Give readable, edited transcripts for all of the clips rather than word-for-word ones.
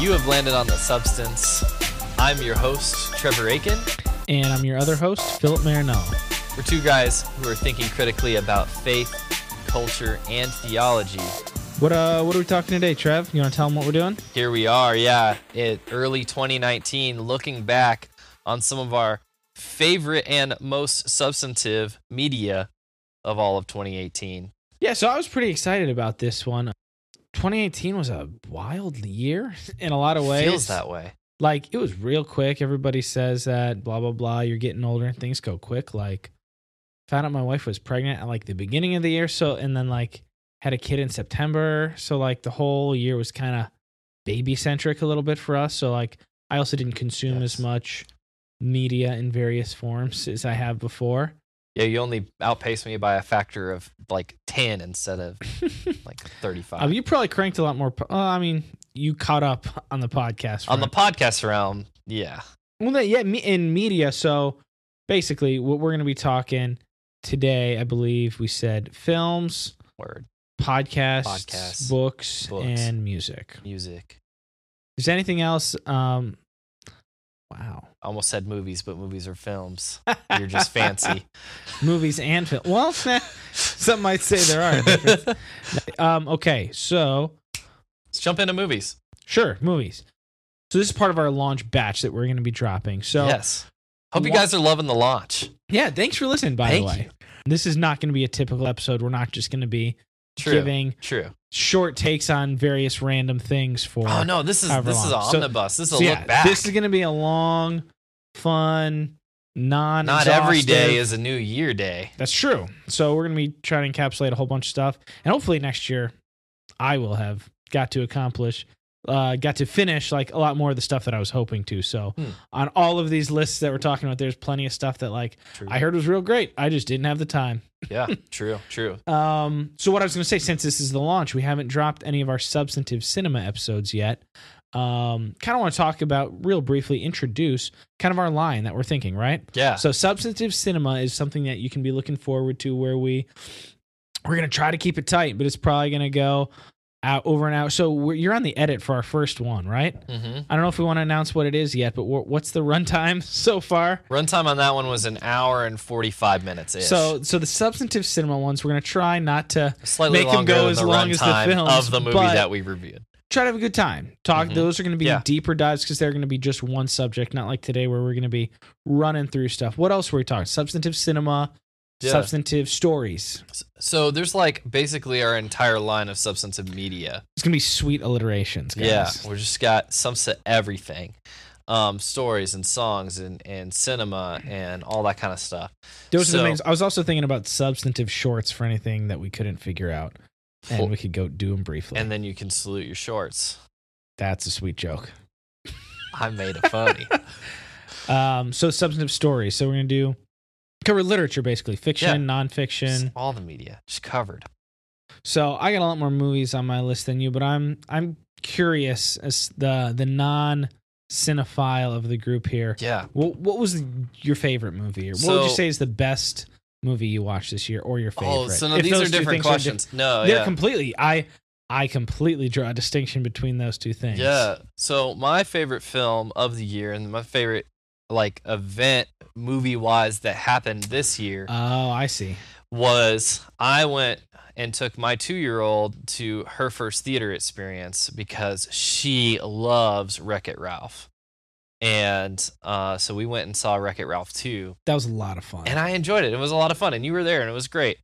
You have landed on The Substance. I'm your host, Trevor Aiken. And I'm your other host, Philip Marinello. We're two guys who are thinking critically about faith, culture, and theology. What are we talking today, Trev? You want to tell them what we're doing? Here we are, early 2019, looking back on some of our favorite and most substantive media of all of 2018. Yeah, so I was pretty excited about this one. 2018 was a wild year in a lot of ways. Feels that way. Like, it was real quick. Everybody says that, blah, blah, blah, you're getting older and things go quick. Like, found out my wife was pregnant at, like, the beginning of the year, and then, like, had a kid in September. So, like, the whole year was kind of baby-centric a little bit for us. So, like, I also didn't consume as much media in various forms as I have before. Yeah, you only outpaced me by a factor of, like, 10 instead of, like, 35. You probably cranked a lot more. You caught up on the podcast. On the podcast realm, yeah. Well, in media. So basically, what we're going to be talking today, I believe we said films, podcasts, books, and music. Is there anything else? Wow. I almost said movies, but movies are films. You're just fancy. Movies and film. Well, some might say there are a difference. Okay, so let's jump into movies. Sure, movies. So this is part of our launch batch that we're going to be dropping. So yes. Hope you guys are loving the launch. Yeah, thanks for listening, by the way. This is not going to be a typical episode. We're not just going to be giving short takes on various random things for. Oh no, this is an omnibus. This is a look back. This is going to be a long, fun, not every day is a new year day. That's true. So we're going to be trying to encapsulate a whole bunch of stuff, and hopefully next year I will have got to finish like a lot more of the stuff that I was hoping to. So on all of these lists that we're talking about, there's plenty of stuff that I heard was real great. I just didn't have the time. Yeah, true. So what I was going to say, since this is the launch, we haven't dropped any of our substantive cinema episodes yet. Kind of want to talk about, real briefly, introduce kind of our line that we're thinking, right? Yeah. So substantive cinema is something that you can be looking forward to, where we're going to try to keep it tight, but it's probably going to go out over and out. So you're on the edit for our first one, right? Mm-hmm. I don't know if we want to announce what it is yet, but what's the runtime so far? Runtime on that one was an hour and 45 minutes ish. So the substantive cinema ones, we're going to try not to slightly make them go as long as the films of the movie that we reviewed. Try to have a good time. Those are going to be deeper dives because they're going to be just one subject, not like today where we're going to be running through stuff. What else were we talking? Substantive cinema. Substantive stories. So there's like basically our entire line of substantive media. It's gonna be sweet alliterations, guys. Yeah, we just got some everything, stories and songs and cinema and all that kind of stuff. Those are the things. I was also thinking about substantive shorts for anything that we couldn't figure out, and we could go do them briefly. And then you can salute your shorts. That's a sweet joke. I made it funny. So substantive stories. So we're gonna cover literature, basically fiction, nonfiction, just all the media, just covered. So I got a lot more movies on my list than you, but I'm curious as the non-cinephile of the group here. Yeah. What was your favorite movie, or what would you say is the best movie you watched this year, or your favorite? Oh, so no, these are different questions. They're completely. I completely draw a distinction between those two things. Yeah. So my favorite film of the year and my favorite event movie-wise that happened this year. Oh, I see. Was I went and took my 2-year-old to her first theater experience because she loves Wreck-It Ralph. And so we went and saw Wreck-It Ralph 2. That was a lot of fun. And I enjoyed it. It was a lot of fun. And you were there, and it was great.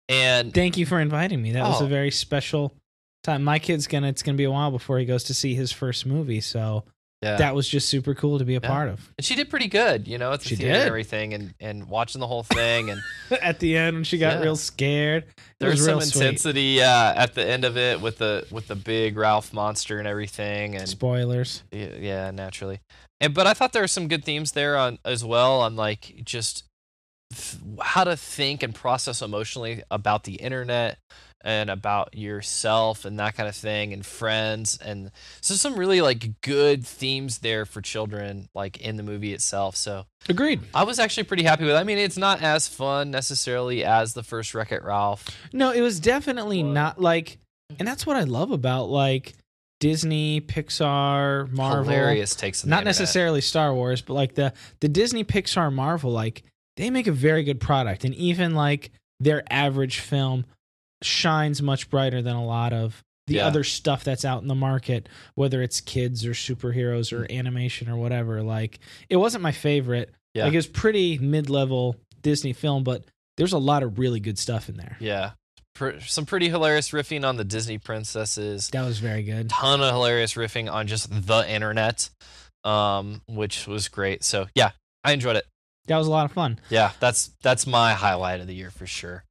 And thank you for inviting me. That was a very special time. My kid's it's gonna be a while before he goes to see his first movie, so that was just super cool to be a part of. And she did pretty good, at the theater and everything, and watching the whole thing. And at the end, when she got real scared, there was some intensity at the end of it with the big Ralph monster and everything. And spoilers. Yeah, naturally. But I thought there were some good themes there as well on like just how to think and process emotionally about the internet and about yourself and that kind of thing, and friends. And so some really like good themes there for children, like in the movie itself. So agreed. I was actually pretty happy with it. I mean, it's not as fun necessarily as the first Wreck-It Ralph. No, it was definitely not like, and that's what I love about like Disney, Pixar, Marvel. Hilarious takes on the Not internet. necessarily Star Wars, but like the Disney, Pixar, Marvel, like they make a very good product, and even like their average film shines much brighter than a lot of the other stuff that's out in the market, whether it's kids or superheroes or animation or whatever. Like, it wasn't my favorite. Yeah. Like, it was pretty mid-level Disney film, but there's a lot of really good stuff in there. Yeah. Some pretty hilarious riffing on the Disney princesses. That was very good. Ton of hilarious riffing on just the internet, which was great. So, yeah, I enjoyed it. That was a lot of fun. Yeah, that's my highlight of the year for sure.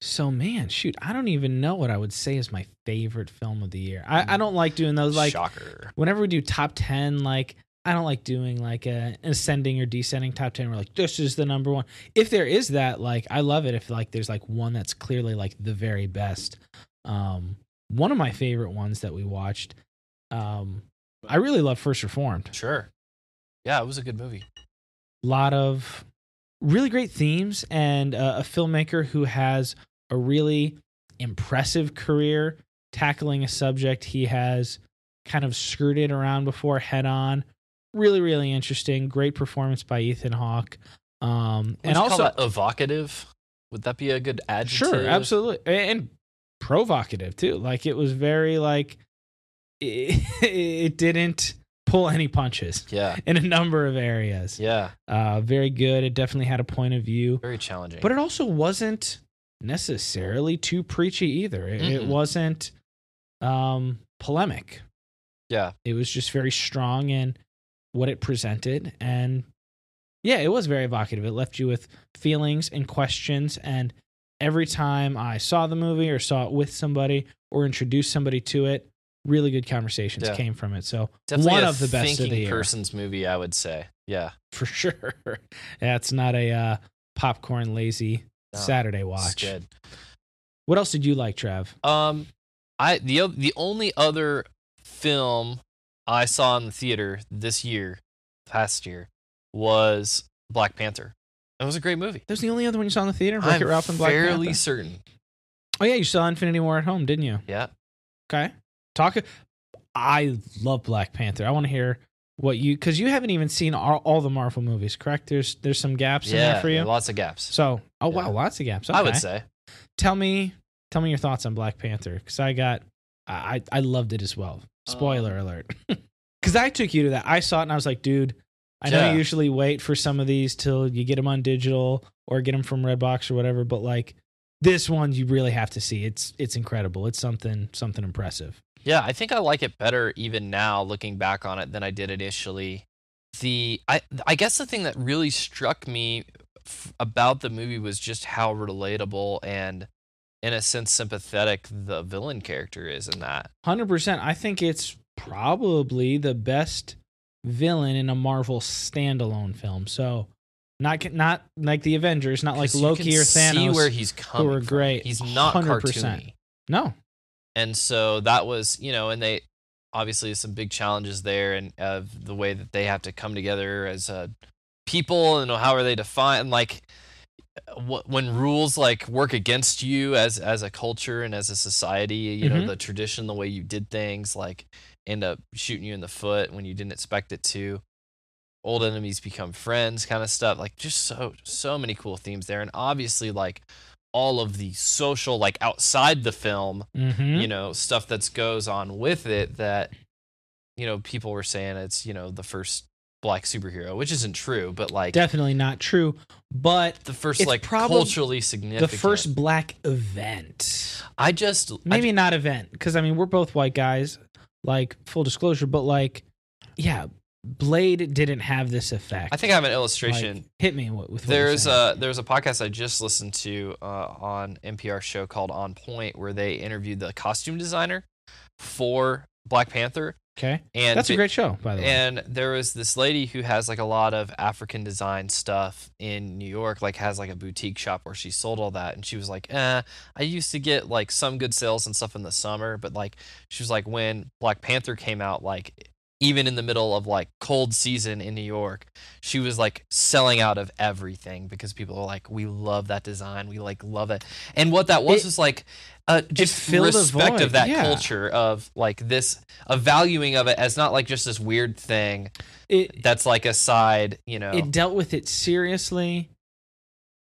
So, man, shoot, I don't even know what I would say is my favorite film of the year. I don't like doing those. Like, shocker. Whenever we do top 10, like, I don't like doing like a ascending or descending top 10. We're like, this is the number one. If there is that, like, I love it. If like there's like one that's clearly like the very best. One of my favorite ones that we watched. I really love First Reformed. Sure. Yeah, it was a good movie. A lot of really great themes, and a filmmaker who has a really impressive career tackling a subject he has kind of skirted around before head on. Really, really interesting. Great performance by Ethan Hawke. And also call that evocative. Would that be a good adjective? Sure, absolutely. And provocative too. Like, it was very like it didn't pull any punches. Yeah. In a number of areas. Yeah. Very good. It definitely had a point of view. Very challenging. But it also wasn't necessarily too preachy either. It wasn't polemic. Yeah. It was just very strong in what it presented. And yeah, it was very evocative. It left you with feelings and questions. And every time I saw the movie or saw it with somebody or introduced somebody to it, really good conversations came from it. So definitely one a of the best of the year. person's movie, I would say. Yeah. For sure. Yeah, it's not a popcorn lazy Saturday watch. Good. What else did you like, Trav? The only other film I saw in the theater past year, was Black Panther. It was a great movie. That was the only other one you saw in the theater? Wreck-It Ralph and Black Panther? I'm fairly certain. Oh yeah, you saw Infinity War at home, didn't you? Yeah. Okay. I love Black Panther. I want to hear what because you haven't even seen all the Marvel movies, correct? There's some gaps in there for you. Yeah, lots of gaps. So, wow, lots of gaps. Okay. I would say. Tell me your thoughts on Black Panther, because I loved it as well. Spoiler alert. Because I took you to that. I saw it and I was like, dude, I know you usually wait for some of these till you get them on digital or get them from Redbox or whatever, but like this one you really have to see. It's incredible. It's something impressive. Yeah, I think I like it better even now looking back on it than I did initially. I guess the thing that really struck me about the movie was just how relatable and, in a sense, sympathetic the villain character is in that. 100%. I think it's probably the best villain in a Marvel standalone film. So not like the Avengers, not like Loki or Thanos. See where he's coming who are great. From. He's not 100%. cartoony. No. And so that was, and they obviously some big challenges there, and of the way that they have to come together as people, and how are they defined, like when rules like work against you as a culture and as a society, you know, the tradition, the way you did things, like end up shooting you in the foot when you didn't expect it to. Old enemies become friends, kind of stuff. Like just so many cool themes there, and obviously like all of the social, like outside the film, stuff that goes on with it that, people were saying it's, the first black superhero, which isn't true, but like definitely not true, but the first like culturally significant, the first black event. Maybe not event, because I mean we're both white guys, like full disclosure, but like, yeah, Blade didn't have this effect. I think I have an illustration. Like, hit me with what there's a podcast I just listened to on NPR show called On Point, where they interviewed the costume designer for Black Panther. Okay, and that's a great show, by the way. And there was this lady who has like a lot of African design stuff in New York, like has like a boutique shop where she sold all that. And she was like, I used to get like some good sales and stuff in the summer, but like she was like, when Black Panther came out, like even in the middle of like cold season in New York, she was like selling out of everything because people are like, we love that design, we like love it. And what that was like, just filled a respect void. of that Yeah. culture of like this, a valuing of it as not like just this weird thing that's like a side, It dealt with it seriously.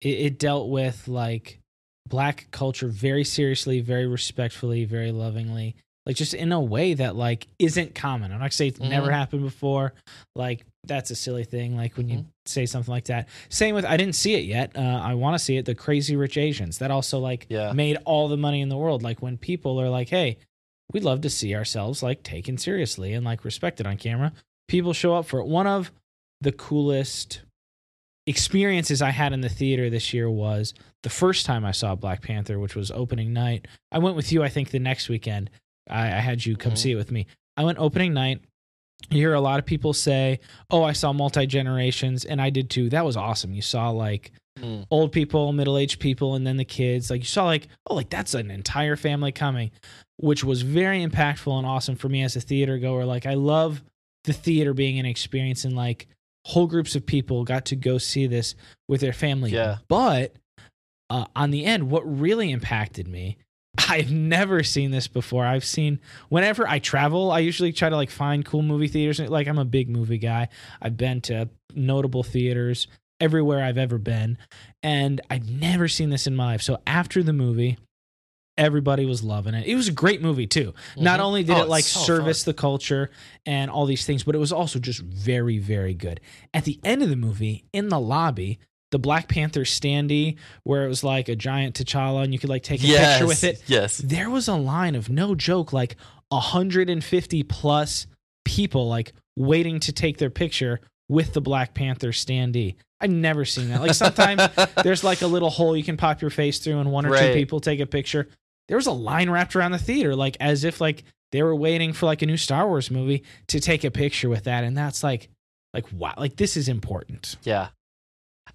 It dealt with like Black culture very seriously, very respectfully, very lovingly, like just in a way that like isn't common. I'm not saying it's never happened before. Like that's a silly thing. Like when you say something like that. Same with, I didn't see it yet. I want to see it. The Crazy Rich Asians. That also like made all the money in the world. Like when people are like, hey, we'd love to see ourselves like taken seriously and like respected on camera. People show up for it. One of the coolest experiences I had in the theater this year was the first time I saw Black Panther, which was opening night. I went with you, I think, the next weekend. I had you come see it with me. I went opening night. You hear a lot of people say, oh, I saw multi-generations, and I did too. That was awesome. You saw like old people, middle-aged people, and then the kids. Like you saw like, oh, like that's an entire family coming, which was very impactful and awesome for me as a theater goer. Like I love the theater being an experience, and like whole groups of people got to go see this with their family. Yeah. But on the end, what really impacted me, I've never seen this before. I've seen, whenever I travel, I usually try to like find cool movie theaters. Like I'm a big movie guy. I've been to notable theaters everywhere I've ever been, and I've never seen this in my life. So after the movie, everybody was loving it. It was a great movie too. Not only did it like service the culture and all these things, but it was also just very, very good. At the end of the movie, in the lobby, the Black Panther standee, where it was like a giant T'Challa and you could like take a picture with it. Yes. There was a line of, no joke, like 150 plus people like waiting to take their picture with the Black Panther standee. I've never seen that. Like sometimes there's like a little hole you can pop your face through and one or two people take a picture. There was a line wrapped around the theater, like as if like they were waiting for like a new Star Wars movie to take a picture with that. And that's like wow, like this is important. Yeah.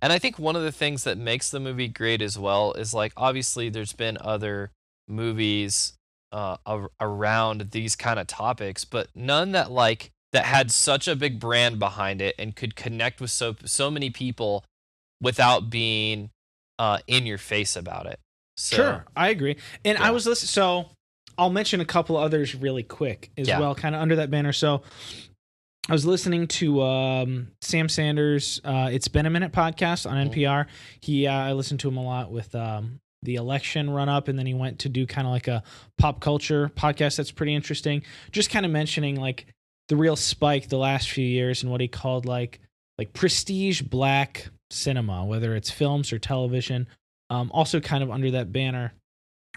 And I think one of the things that makes the movie great as well is like, obviously there's been other movies around these kind of topics, but none that like that had such a big brand behind it and could connect with so many people without being in your face about it. So, sure, I agree. And I was listening, so I'll mention a couple others really quick as well, kind of under that banner. So I was listening to Sam Sanders' It's Been a Minute podcast on NPR. I listened to him a lot with the election run up, and then he went to do kind of like a pop culture podcast that's pretty interesting. Just kind of mentioning like the real spike the last few years and what he called like prestige Black cinema, whether it's films or television. Also kind of under that banner.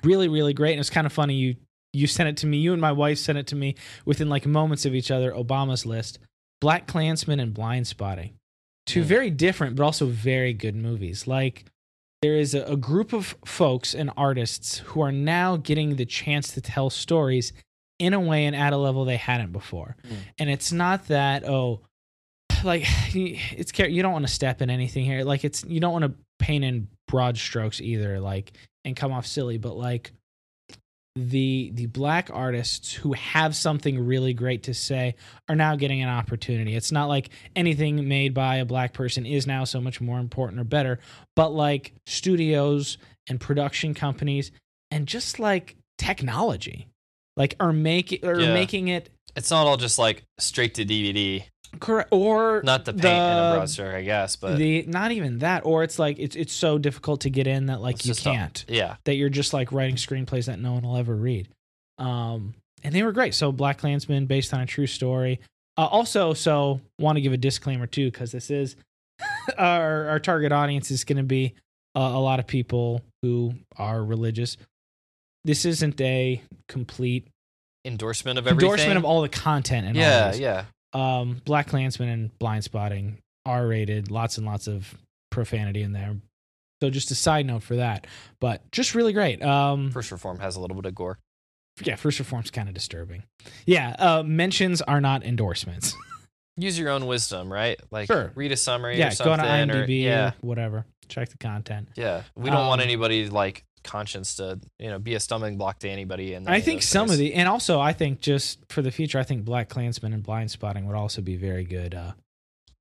Really, really great. And it's kind of funny. You sent it to me. You and my wife sent it to me within like moments of each other. Obama's List, Black Klansman, and Blind Spotting. Two very different, but also very good movies. Like there is a group of folks and artists who are now getting the chance to tell stories in a way and at a level they hadn't before. And it's not that, like it's you don't want to step in anything here. Like you don't want to paint in broad strokes either, like, and come off silly, but like the Black artists who have something really great to say are now getting an opportunity. It's not like anything made by a Black person is now so much more important or better, but like studios and production companies and just like technology, like are making it. It's not all just like straight to DVD. Correct. Or not the paint in a broad stroke, I guess, but not even that. Or it's like it's so difficult to get in that like you can't. That you're just like writing screenplays that no one will ever read. And they were great. So Black Klansman, based on a true story. Also, so want to give a disclaimer too, because this is our target audience is going to be a lot of people who are religious. This isn't a complete endorsement of everything. Endorsement of all the content and all this. Black Klansman and Blind Spotting, R-rated, lots and lots of profanity in there. So just a side note for that, but just really great. First Reform has a little bit of gore. Yeah, First Reform's kind of disturbing. Yeah, mentions are not endorsements. Use your own wisdom, right? Like, read a summary or go something. to IMDb or whatever. Check the content. Yeah, we don't want anybody like conscience to be a stumbling block to anybody. And I think some of and also I think just for the future, I think Black Klansman and Blind Spotting would also be very good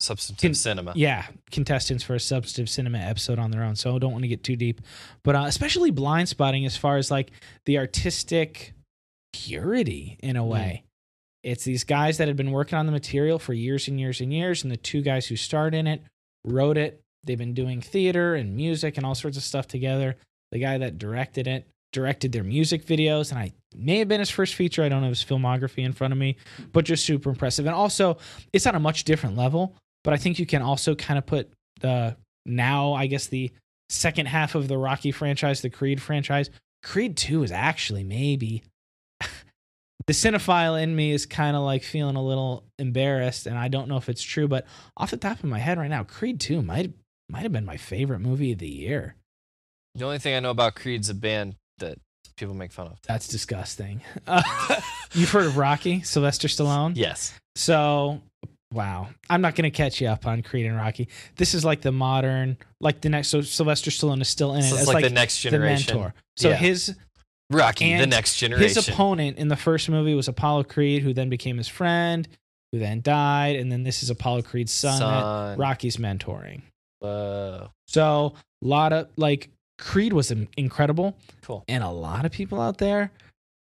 Substantive Cinema. Yeah, contestants for a Substantive Cinema episode on their own. So I don't want to get too deep, but especially Blind Spotting as far as like the artistic purity in a way. It's these guys that had been working on the material for years and years and years, and the two guys who starred in it wrote it. They've been doing theater and music and all sorts of stuff together. The guy that directed it directed their music videos, and I may have been his first feature. I don't have his filmography in front of me, but just super impressive. And also, it's on a much different level, but I think you can also kind of put now, I guess, the second half of the Rocky franchise, the Creed franchise. Creed 2 is actually maybe... The cinephile in me is kind of like feeling a little embarrassed, and I don't know if it's true, but off the top of my head right now, Creed 2 might have been my favorite movie of the year. The only thing I know about Creed's a band that people make fun of. That's disgusting. You've heard of Rocky, Sylvester Stallone? Yes. So, wow. I'm not going to catch you up on Creed and Rocky. This is like the modern, like the next, so Sylvester Stallone is still in it. So it's as like the next generation. The mentor. So yeah. his... Rocky, the next generation. His opponent in the first movie was Apollo Creed, who then became his friend, who then died, and then this is Apollo Creed's son. That Rocky's mentoring. Whoa. So, a lot of, like, Creed was incredible. Cool. And a lot of people out there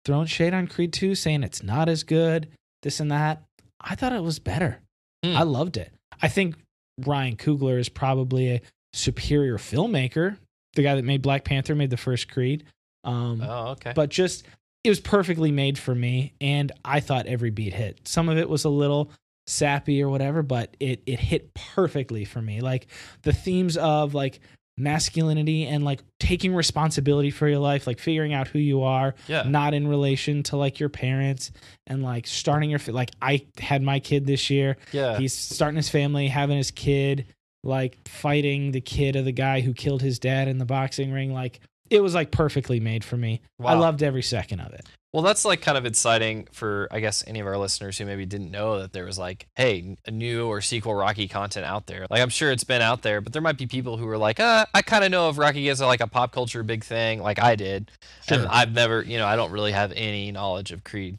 throwing shade on Creed 2, saying it's not as good, this and that. I thought it was better. I loved it. I think Ryan Coogler is probably a superior filmmaker. The guy that made Black Panther made the first Creed. Okay. But just, it was perfectly made for me, and I thought every beat hit. Some of it was a little sappy or whatever, but it hit perfectly for me. Like, the themes of, like, masculinity and, like, taking responsibility for your life, like, figuring out who you are, not in relation to, like, your parents, and, like, starting your, like, I had my kid this year. Yeah. He's starting his family, having his kid, like, fighting the kid of the guy who killed his dad in the boxing ring, like, it was like perfectly made for me. Wow. I loved every second of it. Well, that's like kind of exciting for, I guess, any of our listeners who maybe didn't know that there was like, hey, a new or sequel Rocky content out there. Like, I'm sure it's been out there, but there might be people who are like, I kind of know of Rocky as like a pop culture big thing, like I did. Sure. And I've never, I don't really have any knowledge of Creed.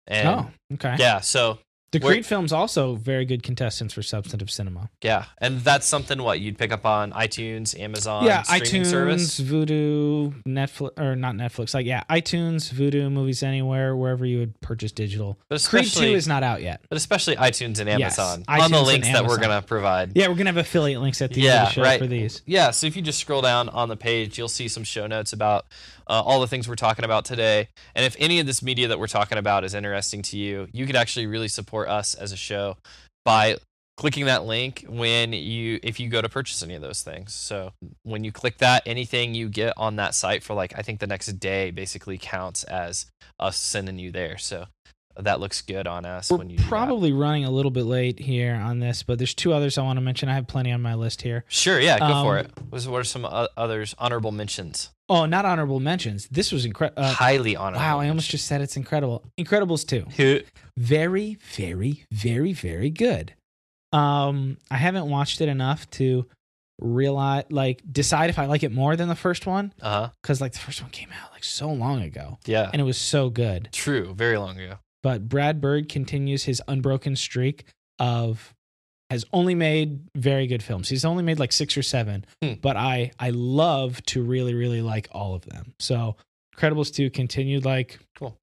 And okay. Yeah, so the Creed films also very good contestants for Substantive Cinema. Yeah, and that's something you'd pick up on iTunes, Amazon, streaming iTunes, service, Vudu, Netflix, or not Netflix. Like iTunes, Vudu, Movies Anywhere, wherever you would purchase digital. Creed 2 is not out yet, but especially iTunes and Amazon iTunes on the links that we're gonna provide. Yeah, we're gonna have affiliate links at the end of the show for these. Yeah, so if you just scroll down on the page, you'll see some show notes about all the things we're talking about today. And if any of this media that we're talking about is interesting to you, you could actually really support us as a show by clicking that link if you go to purchase any of those things. So when you click that, anything you get on that site for I think the next day basically counts as us sending you there. So that looks good on us. We're probably running a little bit late here on this, but there's two others I want to mention. I have plenty on my list here. Sure, yeah, go for it. What are some others, honorable mentions? Oh, not honorable mentions. This was incredible. Highly honorable. Wow, I almost just said it's incredible. Incredibles 2. Very, very, very, very good. I haven't watched it enough to realize, decide if I like it more than the first one. Because the first one came out so long ago. Yeah. And it was so good. True, very long ago. But Brad Bird continues his unbroken streak has only made very good films. He's only made 6 or 7, but I love to really, really like all of them. So Incredibles 2 continued cool,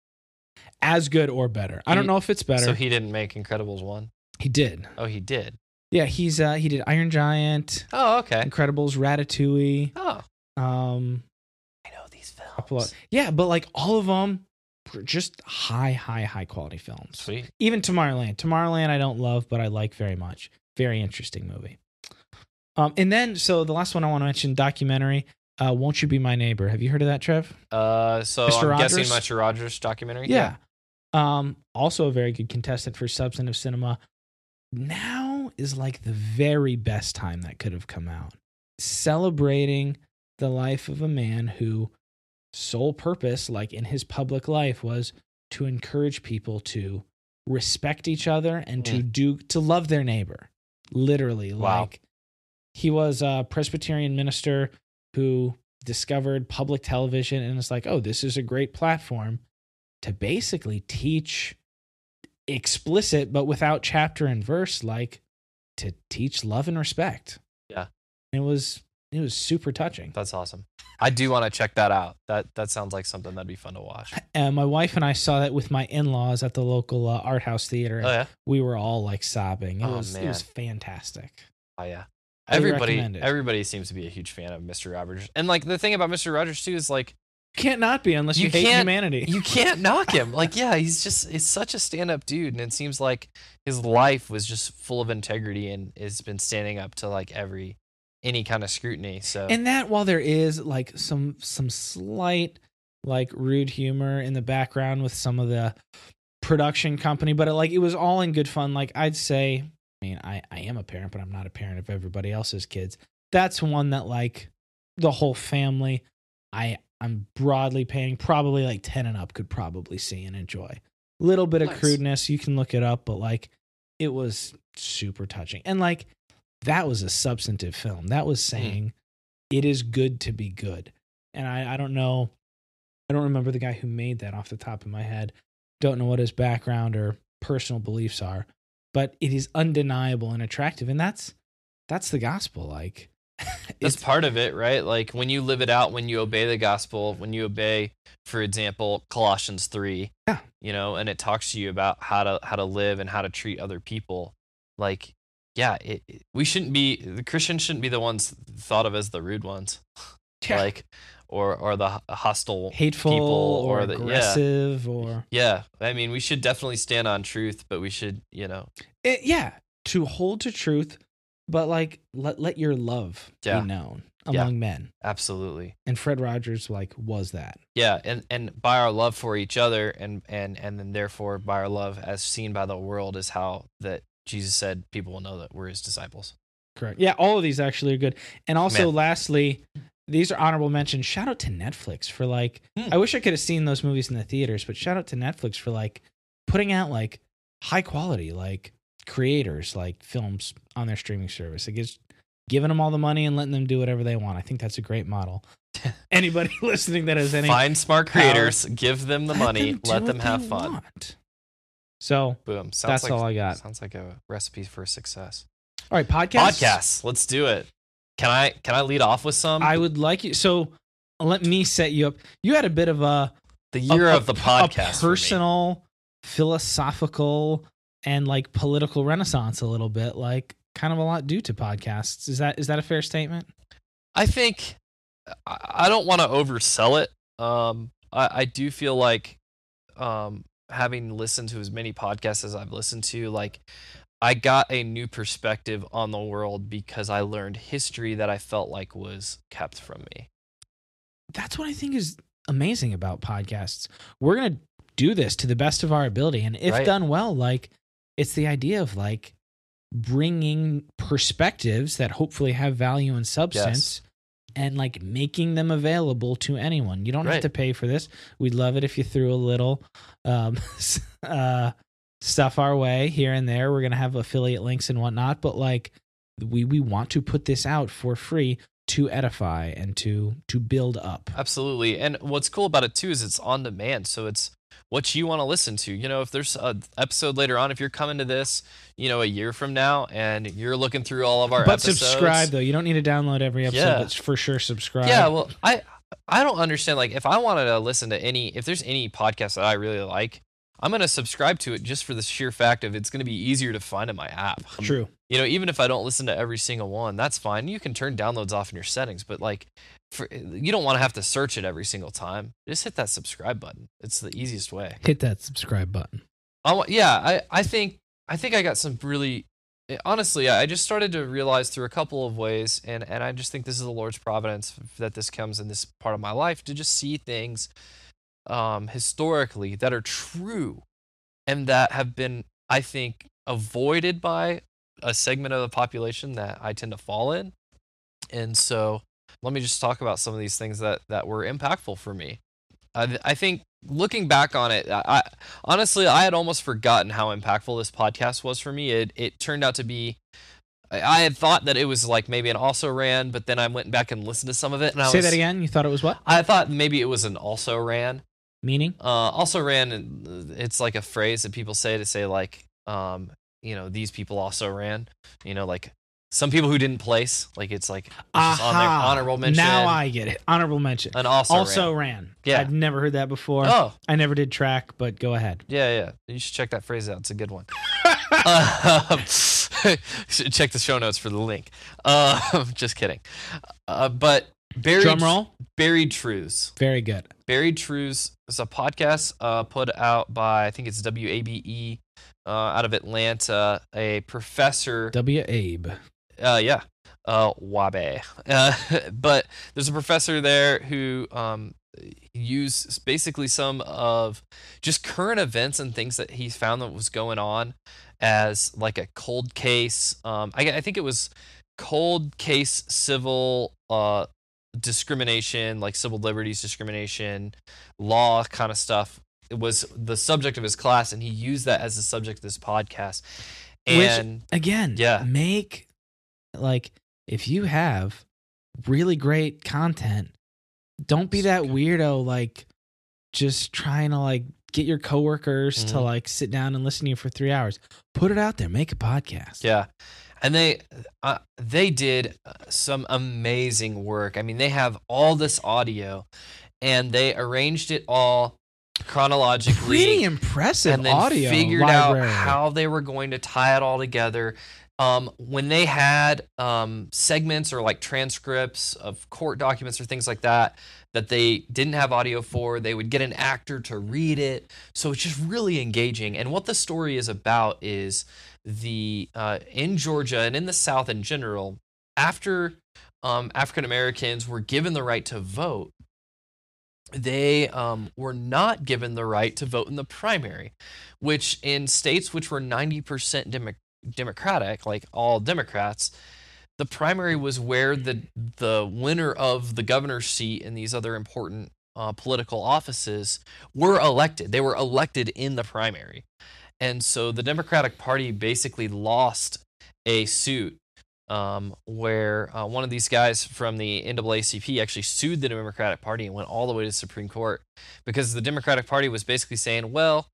as good or better. I don't know if it's better. So he didn't make Incredibles 1? He did. Oh, he did? Yeah, he did Iron Giant. Oh, okay. Incredibles, Ratatouille. Oh. I know these films. Yeah, but all of them were just high quality films. Sweet. Even Tomorrowland. Tomorrowland I don't love, but I like very much. Very interesting movie. And then, so the last one I want to mention, documentary, Won't You Be My Neighbor. Have you heard of that, Trev? So Mr. I'm Rogers? guessing Mr. Rogers documentary? Yeah. Also a very good contestant for Substantive Cinema. Now is the very best time that could have come out. Celebrating the life of a man who sole purpose, in his public life, was to encourage people to respect each other and to love their neighbor. Literally. Wow. He was a Presbyterian minister who discovered public television and it's oh, this is a great platform to basically teach explicit, but without chapter and verse, teach love and respect. Yeah. It was super touching. That's awesome. I do want to check that out. That sounds like something that'd be fun to watch. And my wife and I saw that with my in-laws at the local art house theater. Oh yeah. We were all like sobbing. It Oh, was man. fantastic. Oh yeah. Highly recommend it. Everybody seems to be a huge fan of Mr. Rogers. And like the thing about Mr. Rogers too is like You can't not be unless you hate humanity. You can't knock him. Like, yeah, he's such a stand-up dude, and it seems like his life was just full of integrity and has been standing up to like any kind of scrutiny. So And that while there is like some slight like rude humor in the background with some of the production company, but it was all in good fun. Like I'd say, I mean, I am a parent, but I'm not a parent of everybody else's kids. That's one that like the whole family, I'm broadly painting, probably like 10 and up could probably see and enjoy. Little bit of crudeness, you can look it up, but like it was super touching. And like that was a substantive film. That was saying it is good to be good. And I don't know, I don't remember the guy who made that off the top of my head. Don't know what his background or personal beliefs are, but it is undeniable and attractive. And that's the gospel. Like that's part of it, right? Like when you live it out, when you obey the gospel, when you obey, for example, Colossians 3, and it talks to you about how to live and how to treat other people. Like, yeah, the Christians shouldn't be the ones thought of as the rude ones, like, or the hostile, hateful people, or the aggressive, I mean, we should definitely stand on truth, but we should, to hold to truth, but like let your love be known among men. Absolutely. And Fred Rogers was that. Yeah, and by our love for each other, and then therefore by our love as seen by the world is how that Jesus said people will know that we're his disciples. Correct. Yeah, all of these actually are good. And also, lastly, these are honorable mentions. Shout out to Netflix for I wish I could have seen those movies in the theaters, but shout out to Netflix for putting out high quality creators films on their streaming service. It gives giving them all the money and letting them do whatever they want. I think that's a great model. Anybody listening that has any find smart creators, give them the money, let them have fun. Want. So boom. That's all I got. Sounds like a recipe for success. All right, podcasts. Let's do it. Can I lead off with some? I would like you. So let me set you up. You had a bit of the year of the podcast, a personal, philosophical, and political renaissance. A little bit, kind of a lot due to podcasts. Is that a fair statement? I think I don't want to oversell it. I do feel like having listened to as many podcasts as I've listened to, I got a new perspective on the world because I learned history that I felt like was kept from me. That's what I think is amazing about podcasts. We're going to do this to the best of our ability. And if done well, it's the idea of bringing perspectives that hopefully have value and substance and making them available to anyone. You don't have to pay for this. We'd love it if you threw a little stuff our way here and there. We're going to have affiliate links and whatnot, but we want to put this out for free to edify and to build up. Absolutely. And what's cool about it too is it's on demand. So it's what you want to listen to. If there's an episode later on, if you're coming to this, a year from now and you're looking through all of our episodes. But subscribe though. You don't need to download every episode, but for sure subscribe. Yeah, well, I don't understand. If I wanted to listen to if there's any podcast that I really like, I'm going to subscribe to it just for the sheer fact of it's going to be easier to find in my app. True. Even if I don't listen to every single one, that's fine. You can turn downloads off in your settings, but you don't want to have to search it every single time. Just hit that subscribe button. It's the easiest way. Hit that subscribe button. I think I got some really, honestly, I just started to realize through a couple of ways, and I just think this is the Lord's providence that this comes in this part of my life, to just see things historically that are true and that have been, I think, avoided by a segment of the population that I tend to fall in. And so let me just talk about some of these things that were impactful for me. I think looking back on it, honestly, I had almost forgotten how impactful this podcast was for me. It turned out to be, I had thought that it was maybe an also ran, but then I went back and listened to some of it. And Say that again? You thought it was what? I thought maybe it was an also ran. Meaning? Also ran, it's a phrase that people say to say these people also ran. Like some people who didn't place, like it's like it's just on their honorable mention. Now I get it. Honorable mention. And also ran. Yeah. I've never heard that before. Oh. I never did track, but go ahead. Yeah. You should check that phrase out. It's a good one. Check the show notes for the link. Just kidding. But Drum roll. Buried Truths. Very good. Buried Truths is a podcast put out by, I think it's WABE out of Atlanta. A professor. Abe. Yeah. Wabe. But there's a professor there who used basically some of just current events and things that he found that was going on as like a cold case. I think it was cold case civil discrimination, like civil liberties discrimination, law kind of stuff. It was the subject of his class, and he used that as the subject of this podcast. And which, again, make, like, if you have really great content, don't be that weirdo, like, just trying to, like, get your coworkers to, like, sit down and listen to you for 3 hours. Put it out there. Make a podcast. Yeah. And they did some amazing work. I mean, they have all this audio, and they arranged it all chronologically. Pretty impressive and then audio figured library. out how they were going to tie it all together. When they had segments or like transcripts of court documents or things like that they didn't have audio for, they would get an actor to read it. So it's just really engaging. And what the story is about is in Georgia and in the South in general, after African Americans were given the right to vote, they were not given the right to vote in the primary, which in states which were 90% Democratic, like all Democrats, the primary was where the winner of the governor's seat and these other important political offices were elected. They were elected in the primary. And so the Democratic Party basically lost a suit where one of these guys from the NAACP actually sued the Democratic Party and went all the way to the Supreme Court because the Democratic Party was basically saying, well,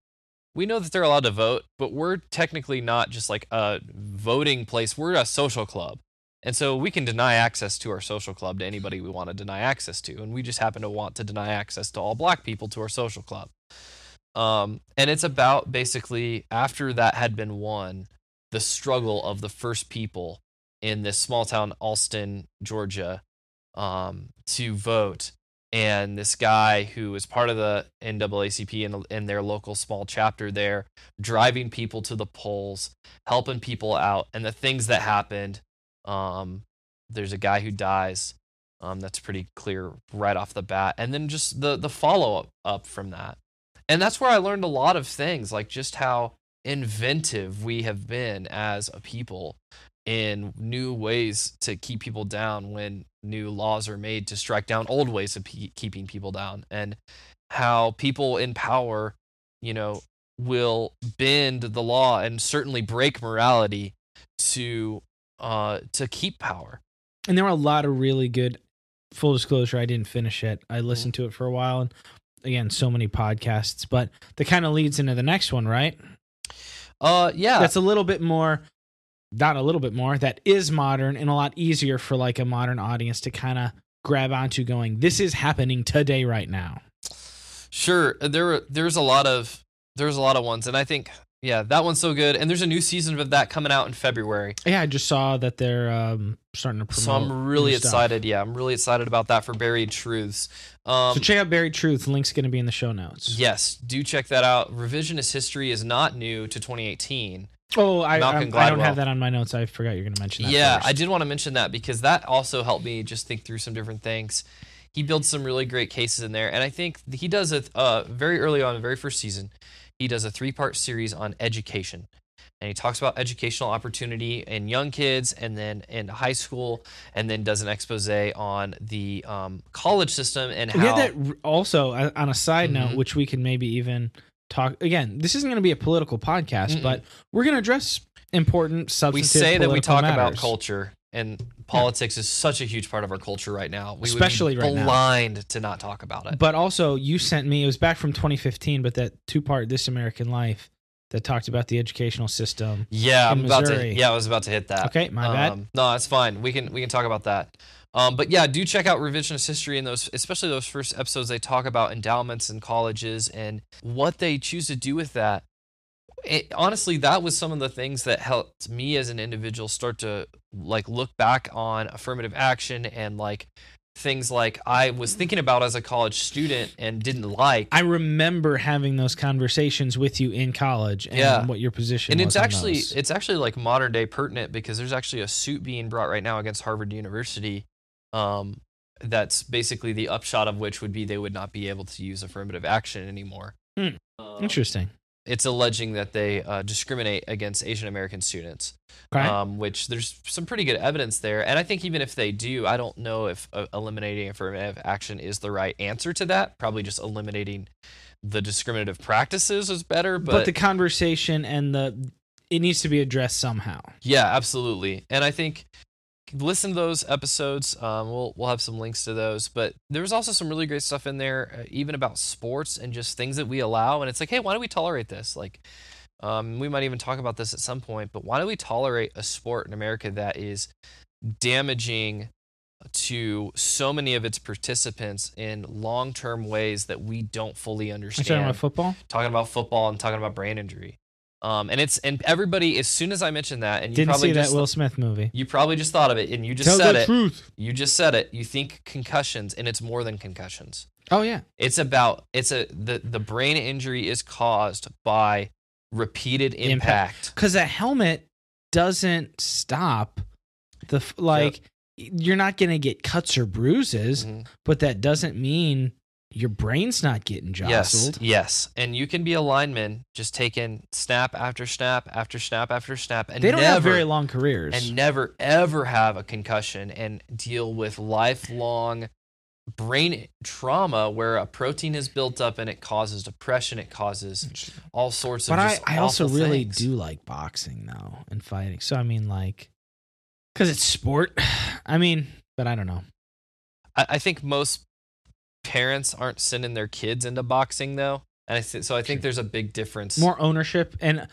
we know that they're allowed to vote, but we're technically not just like a voting place. We're a social club. And so we can deny access to our social club to anybody we want to deny access to. And we just happen to want to deny access to all black people to our social club. And it's about basically, after that had been won, the struggle of the first people in this small town, Alston, Georgia, to vote. And this guy who was part of the NAACP in their local small chapter there, driving people to the polls, helping people out, and the things that happened. There's a guy who dies. That's pretty clear right off the bat. And then just the follow-up from that. And that's where I learned a lot of things, like just how inventive we have been as a people in new ways to keep people down when new laws are made to strike down old ways of keeping people down, and how people in power, will bend the law and certainly break morality to keep power. And there were a lot of really good, full disclosure, I didn't finish it. I listened to it for a while, and again, so many podcasts, but that kind of leads into the next one, right? Yeah. That's a little bit more, not a little bit more, that is modern and a lot easier for like a modern audience to kind of grab onto, going, this is happening today right now. Sure. There's a lot of ones, and I think, yeah, that one's so good. And there's a new season of that coming out in February. Yeah, I just saw that they're starting to promote. So I'm really excited. Yeah, I'm really excited about that for Buried Truths. So check out Buried Truths. Link's going to be in the show notes. Yes, do check that out. Revisionist history is not new to 2018. Oh, I don't have that on my notes. I forgot you're going to mention that. Yeah, first. I did want to mention that because that also helped me just think through some different things. He builds some really great cases in there, and I think he does it very early on in the very first season. He does a 3-part series on education, and he talks about educational opportunity in young kids and then in high school, and then does an expose on the college system and how... We had that also on a side note, which we can maybe even talk... Again, this isn't going to be a political podcast, but we're going to address important substantive We say that we talk matters. about culture, and politics is such a huge part of our culture right now. We Especially would be right blind now. to not talk about it. But also, you sent me, it was back from 2015, but that 2-part This American Life, that talked about the educational system. Yeah, in Missouri. I was about to hit that. Okay, my bad. No, that's fine. We can talk about that. But yeah, do check out Revisionist History and those, especially those first episodes. They talk about endowments in colleges and what they choose to do with that. Honestly, that was some of the things that helped me as an individual start to like look back on affirmative action and like things like I was thinking about as a college student and didn't like. I remember having those conversations with you in college and what your position was. And it's actually like modern day pertinent because there's actually a suit being brought right now against Harvard University. That's basically the upshot of which would be they would not be able to use affirmative action anymore. Interesting. It's alleging that they discriminate against Asian American students, which there's some pretty good evidence there. And I think even if they do, I don't know if eliminating affirmative action is the right answer to that. Probably just eliminating the discriminative practices is better. But the conversation and it needs to be addressed somehow. Yeah, absolutely. And I think listen to those episodes. We'll have some links to those, but there was also some really great stuff in there, even about sports and just things that we allow. And it's like, hey, why do we tolerate this? Like, we might even talk about this at some point, but why do we tolerate a sport in America that is damaging to so many of its participants in long-term ways that we don't fully understand? You're talking about football? Talking about football and talking about brain injury. And everybody, as soon as I mentioned that, and you didn't probably see that Will Smith movie. You probably just thought of it, and you just said it. Truth. You just said it. You think concussions, and it's more than concussions. Oh yeah, the brain injury is caused by repeated impact. Because a helmet doesn't stop you're not gonna get cuts or bruises, but that doesn't mean your brain's not getting jostled. Yes. And you can be a lineman just taking snap after snap after snap after snap. And they don't have very long careers. And never, ever have a concussion and deal with lifelong brain trauma where a protein is built up and it causes depression. It causes all sorts of just I also awful really things. do like boxing, though, and fighting. So, I mean, because it's sport. I mean, but I don't know. I think most parents aren't sending their kids into boxing though, and I think there's a big difference. More ownership and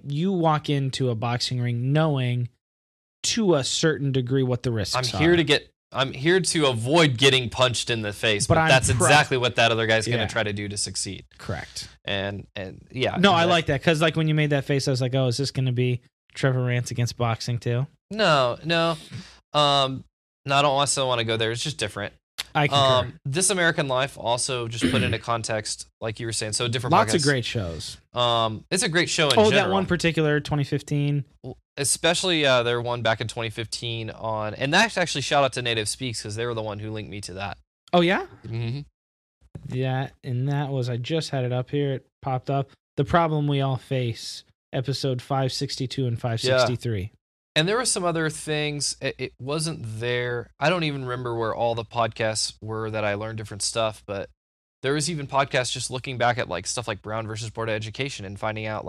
you walk into a boxing ring knowing to a certain degree what the risks are. I'm here to avoid getting punched in the face, but that's exactly what that other guy's going to try to do to succeed. Correct. And yeah. No, I like that because when you made that face, I was like, oh, is this going to be Trevor Rance against boxing too? No. No, I don't also want to go there. It's just different. I concur. This American Life also just put into context, like you were saying, so different Lots podcasts. of great shows. It's a great show in general. That one particular 2015. Especially their one back in 2015 on, and that's actually shout out to Native Speaks because they were the one who linked me to that. Oh, yeah? Mm-hmm. Yeah, and that was, I just had it up here. It popped up. The Problem We All Face, episode 562 and 563. Yeah. And there were some other things. It wasn't there. I don't even remember where all the podcasts were that I learned different stuff, but there was even podcasts just looking back at stuff like Brown versus Board of Education and finding out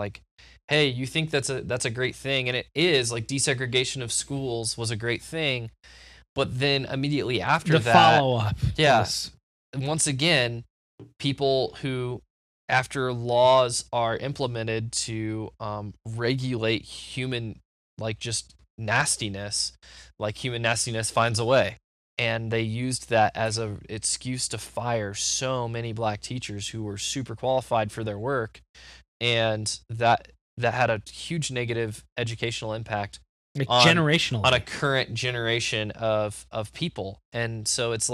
hey, you think that's a great thing, and it is. Desegregation of schools was a great thing, but then immediately after the follow-up. Yes. Once again, people who, after laws are implemented to regulate human just nastiness, human nastiness finds a way. And they used that as an excuse to fire so many black teachers who were super qualified for their work. And that had a huge negative educational impact generational on a current generation of people. And so it's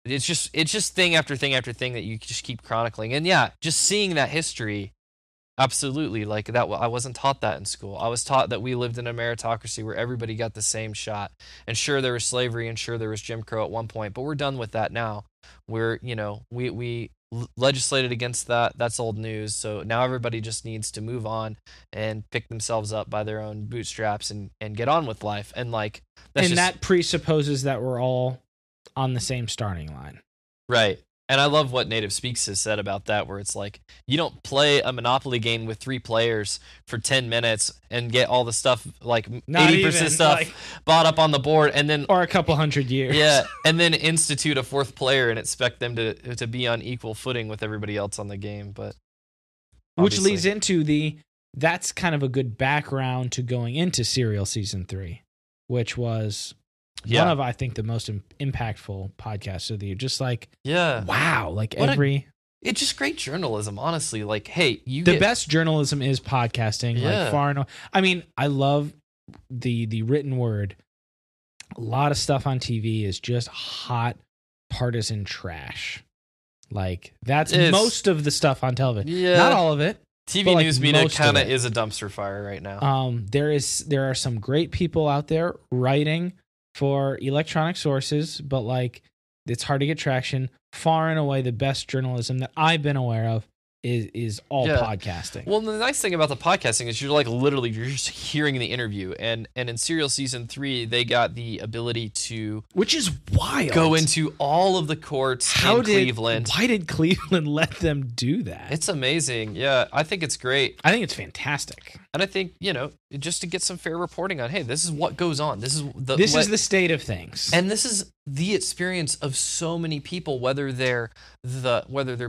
it's just thing after thing after thing that you just keep chronicling. And yeah, just seeing that history. Absolutely. That I wasn't taught that in school. I was taught that we lived in a meritocracy where everybody got the same shot. And sure, there was slavery, and sure, there was Jim Crow at one point, but we're done with that now. We're, we legislated against that. That's old news. So now everybody just needs to move on and pick themselves up by their own bootstraps and get on with life. And that presupposes that we're all on the same starting line. Right. And I love what Native Speaks has said about that, where it's you don't play a Monopoly game with 3 players for 10 minutes and get all the stuff, 80% stuff bought up on the board, and then... Or a couple hundred years. Yeah, and then institute a 4th player and expect them to be on equal footing with everybody else on the game. But Which obviously. leads into that's kind of a good background to going into Serial season 3, which was one of, I think, the most impactful podcasts of the year. Just like, wow, like it's just great journalism, honestly. Like, hey, the best journalism is podcasting, like far and away. I mean, I love the written word. A lot of stuff on TV is just hot partisan trash. Like, that's most of the stuff on television. Yeah. Not all of it. TV news media kind of is a dumpster fire right now. There are some great people out there writing for electronic sources, but like, it's hard to get traction. Far and away, the best journalism that I've been aware of is all podcasting. Well, the nice thing about the podcasting is you're just hearing the interview, and in Serial season 3 they got the ability to, which is wild, go into all of the courts in Cleveland. Why did Cleveland let them do that? It's amazing. Yeah, I think it's great. I think it's fantastic. And I think, just to get some fair reporting on, hey, this is what goes on. This is the state of things. And this is the experience of so many people, whether they're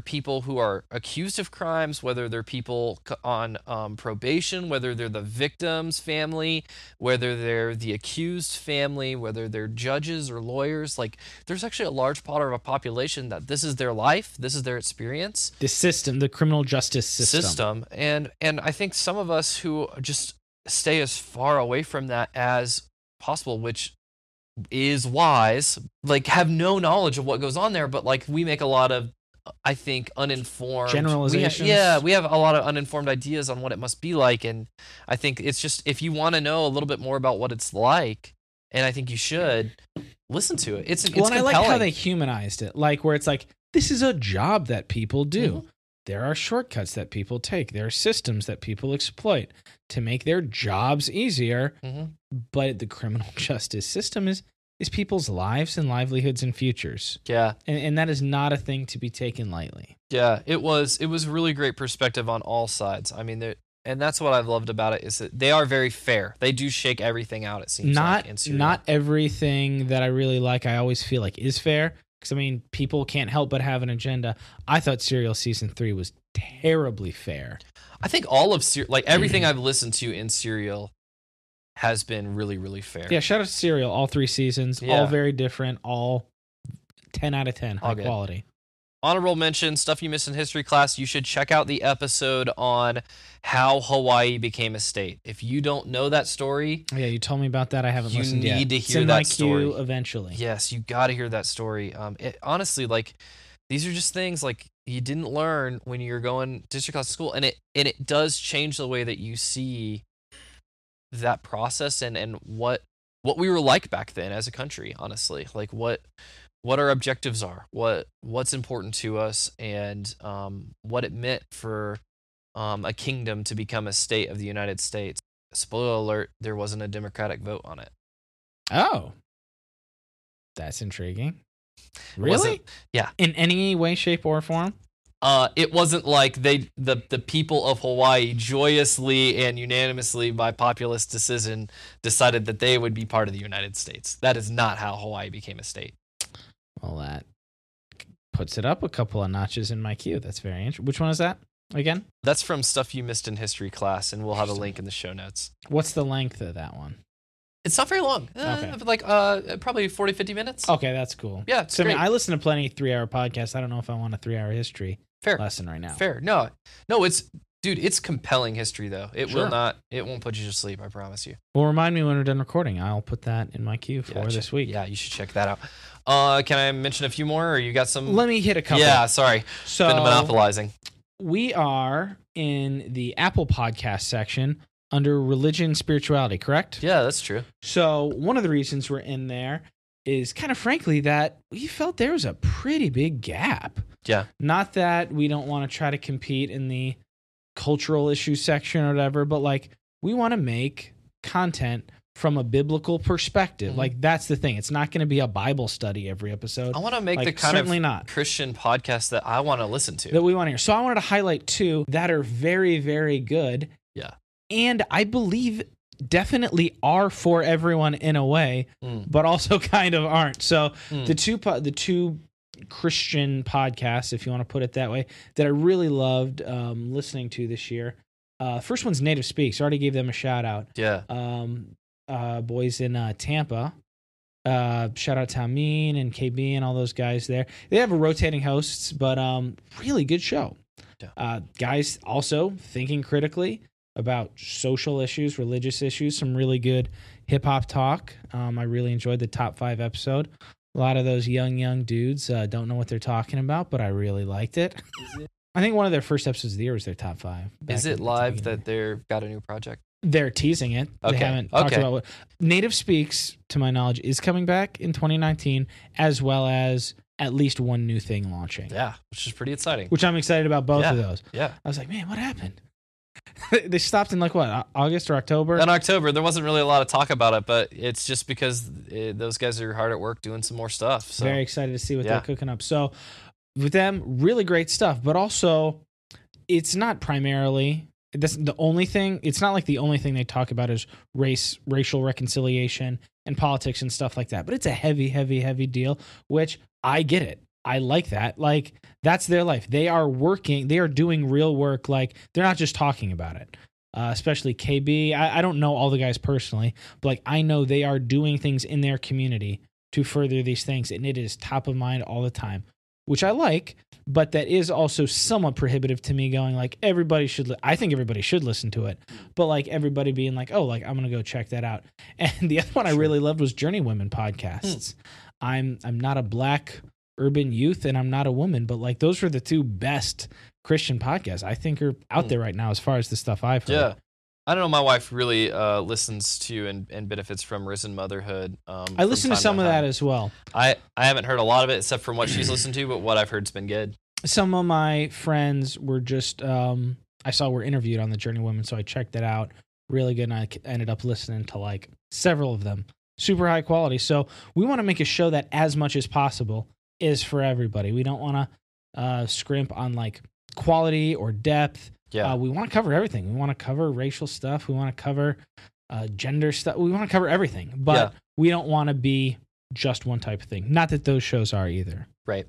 people who are accused of crimes, whether they're people on probation, whether they're the victim's family, whether they're the accused family, whether they're judges or lawyers. Like, there's actually a large part of a population that this is their life, this is their experience. The system, the criminal justice system. And I think some of us who just stay as far away from that as possible, which is wise, like, have no knowledge of what goes on there, but like, we make a lot of, I think, uninformed generalizations. We have a lot of uninformed ideas on what it must be like, and I think it's just, if you want to know a little bit more about what it's like, and I think you should listen to it. It's and I like how they humanized it, like, where it's like, this is a job that people do. Mm-hmm. There are shortcuts that people take. There are systems that people exploit to make their jobs easier. Mm-hmm. But the criminal justice system is people's lives and livelihoods and futures. Yeah. And that is not a thing to be taken lightly. Yeah, it was really great perspective on all sides. I mean, and that's what I've loved about it, is that they are very fair. They do shake everything out, it seems like, in Serial. Not everything that I really like, I always feel like is fair. Because, I mean, people can't help but have an agenda. I thought Serial season 3 was terribly fair. I think all of everything I've listened to in Serial has been really, really fair. Yeah, shout out to Serial, all 3 seasons, all very different, all 10 out of 10, high quality. Honorable mention, stuff you missed in history class. You should check out the episode on how Hawaii became a state. If you don't know that story, yeah, you told me about that. I haven't listened yet. You need to hear that story. Queue eventually. Yes, you got to hear that story. Honestly, like, these are just things like you didn't learn when you're going district class school, and it does change the way that you see that process and what we were like back then as a country. Honestly, like what our objectives are, what's important to us, and what it meant for a kingdom to become a state of the United States. Spoiler alert, there wasn't a Democratic vote on it. Oh. That's intriguing. Really? Yeah. In any way, shape, or form? It wasn't like the people of Hawaii joyously and unanimously by populist decision decided that they would be part of the United States. That is not how Hawaii became a state. Well, that puts it up a couple of notches in my queue. That's very interesting. Which one is that again? That's from Stuff You Missed in History Class, and we'll have a link in the show notes. What's the length of that one? It's not very long. Okay. Like probably 40, 50 minutes. Okay, that's cool. Yeah, it's great. I listen to plenty of 3-hour podcasts. I don't know if I want a 3-hour history lesson right now. Fair. No, it's compelling history, though. It won't put you to sleep, I promise you. Well, remind me when we're done recording. I'll put that in my queue for this week. Yeah, you should check that out. Can I mention a few more, or you got some? Let me hit a couple. Yeah, sorry. So, been monopolizing. We are in the Apple Podcast section under religion, spirituality, correct? Yeah, that's true. So one of the reasons we're in there is kind of frankly that we felt there was a pretty big gap. Yeah. Not that we don't want to try to compete in the cultural issues section or whatever, but like we want to make content from a biblical perspective. Mm-hmm. Like that's the thing. It's not going to be a Bible study every episode. I want to make the kind of Christian podcast that I want to listen to. That we want to hear. So I wanted to highlight 2 that are very, very good. Yeah. And I believe definitely are for everyone in a way, but also kind of aren't. So the two Christian podcasts, if you want to put it that way, that I really loved listening to this year. First one's Native Speaks. I already gave them a shout out. Yeah. Boys in Tampa. Shout out to Amin and KB and all those guys there. They have a rotating hosts, but really good show. Yeah. Guys also thinking critically about social issues, religious issues, some really good hip hop talk. I really enjoyed the top 5 episode. A lot of those young dudes don't know what they're talking about, but I really liked it. I think one of their first episodes of the year was their top 5. Is it live that they've got a new project? They're teasing it. Okay. They haven't talked about what. Native Speaks, to my knowledge, is coming back in 2019, as well as at least one new thing launching. Yeah, which is pretty exciting. Which I'm excited about both of those. Yeah. I was like, man, what happened? They stopped in like what, August or October? In October, there wasn't really a lot of talk about it, but it's just because those guys are hard at work doing some more stuff. So. Very excited to see what they're cooking up. So with them, really great stuff, but also it's not primarily the only thing. It's not like the only thing they talk about is racial reconciliation and politics and stuff like that, but it's a heavy deal, which I get it. I like that. Like, that's their life. They are working. They are doing real work. Like, they're not just talking about it. Especially KB. I don't know all the guys personally, but like, I know they are doing things in their community to further these things, and it is top of mind all the time, which I like. But that is also somewhat prohibitive to me. Going like, everybody should. I think everybody should listen to it, but like everybody being like, oh, like I'm gonna go check that out. And the other one I really loved was Journeywomen podcasts. I'm not a black urban youth and I'm not a woman, but like those were the 2 best Christian podcasts I think are out there right now as far as the stuff I've heard. Yeah. I don't know. My wife really listens to and benefits from Risen Motherhood. I listen to some of that as well. I haven't heard a lot of it except from what she's listened to, but what I've heard's been good. Some of my friends were just, I saw were interviewed on the Journeywomen, so I checked it out. Really good, and I ended up listening to like several of them. Super high quality. So we want to make a show that as much as possible is for everybody. We don't want to scrimp on like quality or depth. Yeah. We want to cover everything. We want to cover racial stuff. We want to cover gender stuff. We want to cover everything, but we don't want to be just one type of thing. Not that those shows are either. Right.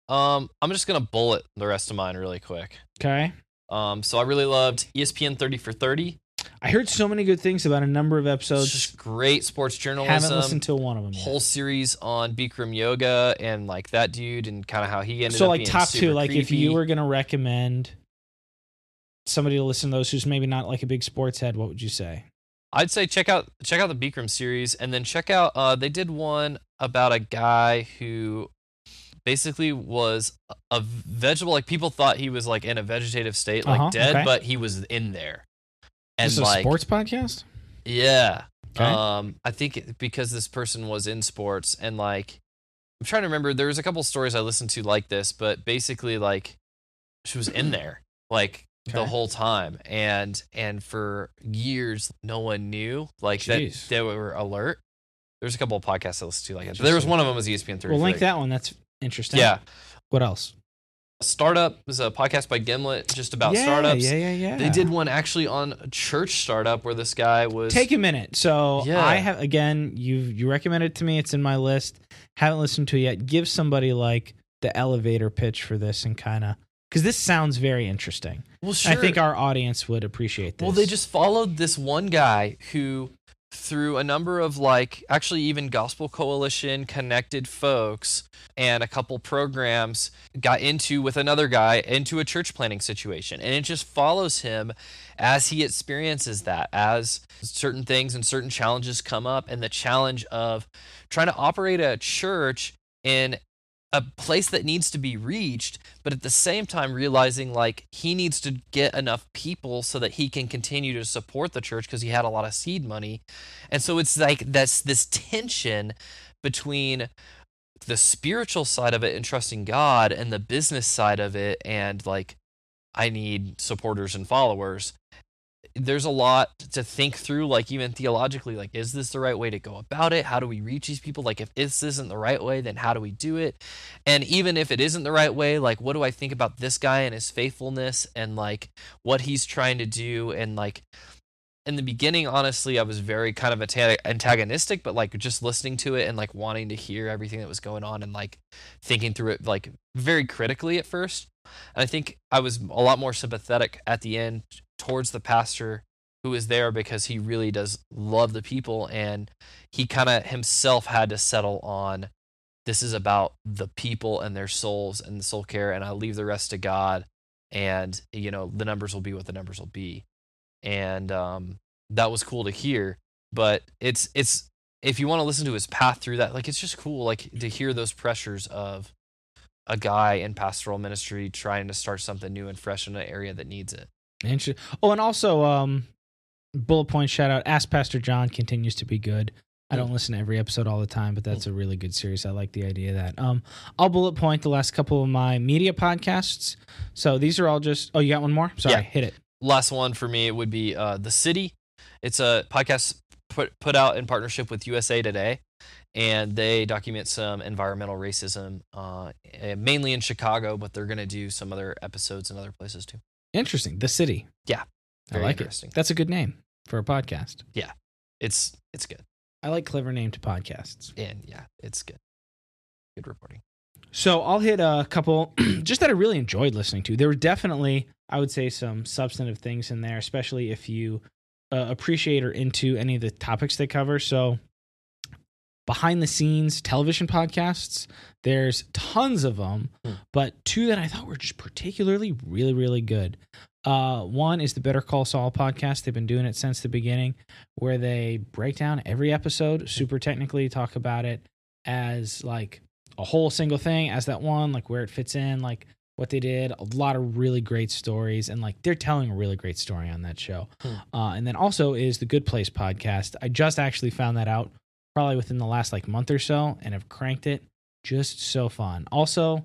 I'm just going to bullet the rest of mine really quick. Okay. So I really loved ESPN 30 for 30. I heard so many good things about a number of episodes. It's just great sports journalism. Haven't listened to one of them yet. Whole series on Bikram yoga and like that dude and kind of how he ended so up like being top super 2, like creepy. if you were going to recommend somebody to listen to those who's maybe not like a big sports head, what would you say? I'd say check out the Bikram series, and then check out they did one about a guy who basically was a vegetable. Like people thought he was like in a vegetative state, like dead, but he was in there. And is this a sports podcast? Yeah. Okay. I think because this person was in sports, and like I'm trying to remember, there was a couple stories I listened to like this, but basically like she was in there like the whole time, and for years no one knew like that they were alert. There's a couple of podcasts I listened to like that. There was one of them was ESPN 30. Well, link that one. That's interesting. Yeah. What else? Startup was a podcast by Gimlet just about startups. Yeah. They did one actually on a church startup where this guy was. Take a minute. So I have, again, you recommended it to me. It's in my list. Haven't listened to it yet. Give somebody like the elevator pitch for this and kind of, because this sounds very interesting. Well, sure. I think our audience would appreciate this. Well, they just followed this one guy who, through a number of like actually even Gospel Coalition connected folks and a couple programs, got into with another guy into a church planting situation, and it just follows him as he experiences that, as certain things and certain challenges come up, and the challenge of trying to operate a church in a place that needs to be reached, but at the same time realizing like he needs to get enough people so that he can continue to support the church because he had a lot of seed money. And so it's like that's this tension between the spiritual side of it and trusting God and the business side of it and like I need supporters and followers. There's a lot to think through, like even theologically, like, is this the right way to go about it? How do we reach these people? Like, if this isn't the right way, then how do we do it? And even if it isn't the right way, like, what do I think about this guy and his faithfulness and like what he's trying to do? And like, in the beginning, honestly, I was very kind of antagonistic, but like just listening to it and like wanting to hear everything that was going on and like thinking through it like very critically at first. And I think I was a lot more sympathetic at the end towards the pastor who is there because he really does love the people, and he kind of himself had to settle on, this is about the people and their souls and the soul care, and I leave the rest to God, and the numbers will be what the numbers will be. And that was cool to hear. But it's if you want to listen to his path through that, like, it's just cool, like, to hear those pressures of a guy in pastoral ministry trying to start something new and fresh in an area that needs it. Interesting. Oh, and also bullet point shout out, Ask Pastor John continues to be good. I don't listen to every episode all the time, but that's a really good series. I like the idea of that. I'll bullet point the last couple of my media podcasts. So these are all just... Oh, you got one more? Sorry, hit it. Last one for me would be The City. It's a podcast put out in partnership with USA Today, and they document some environmental racism, mainly in Chicago, but they're going to do some other episodes in other places too. Interesting. The City. Yeah. I like it. That's a good name for a podcast. Yeah. It's good. I like clever name to podcasts. And yeah, it's good. Good reporting. So I'll hit a couple just that I really enjoyed listening to. There were definitely, I would say, some substantive things in there, especially if you appreciate or into any of the topics they cover. So behind the scenes television podcasts, there's tons of them, but two that I thought were just particularly really, really good. One is the Better Call Saul podcast. They've been doing it since the beginning, where they break down every episode super technically, talk about it as like a whole single thing, as that one, like where it fits in, like what they did. A lot of really great stories, and like they're telling a really great story on that show. And then also is the Good Place podcast. I just actually found that out probably within the last like month or so, and have cranked it. Just so fun. Also,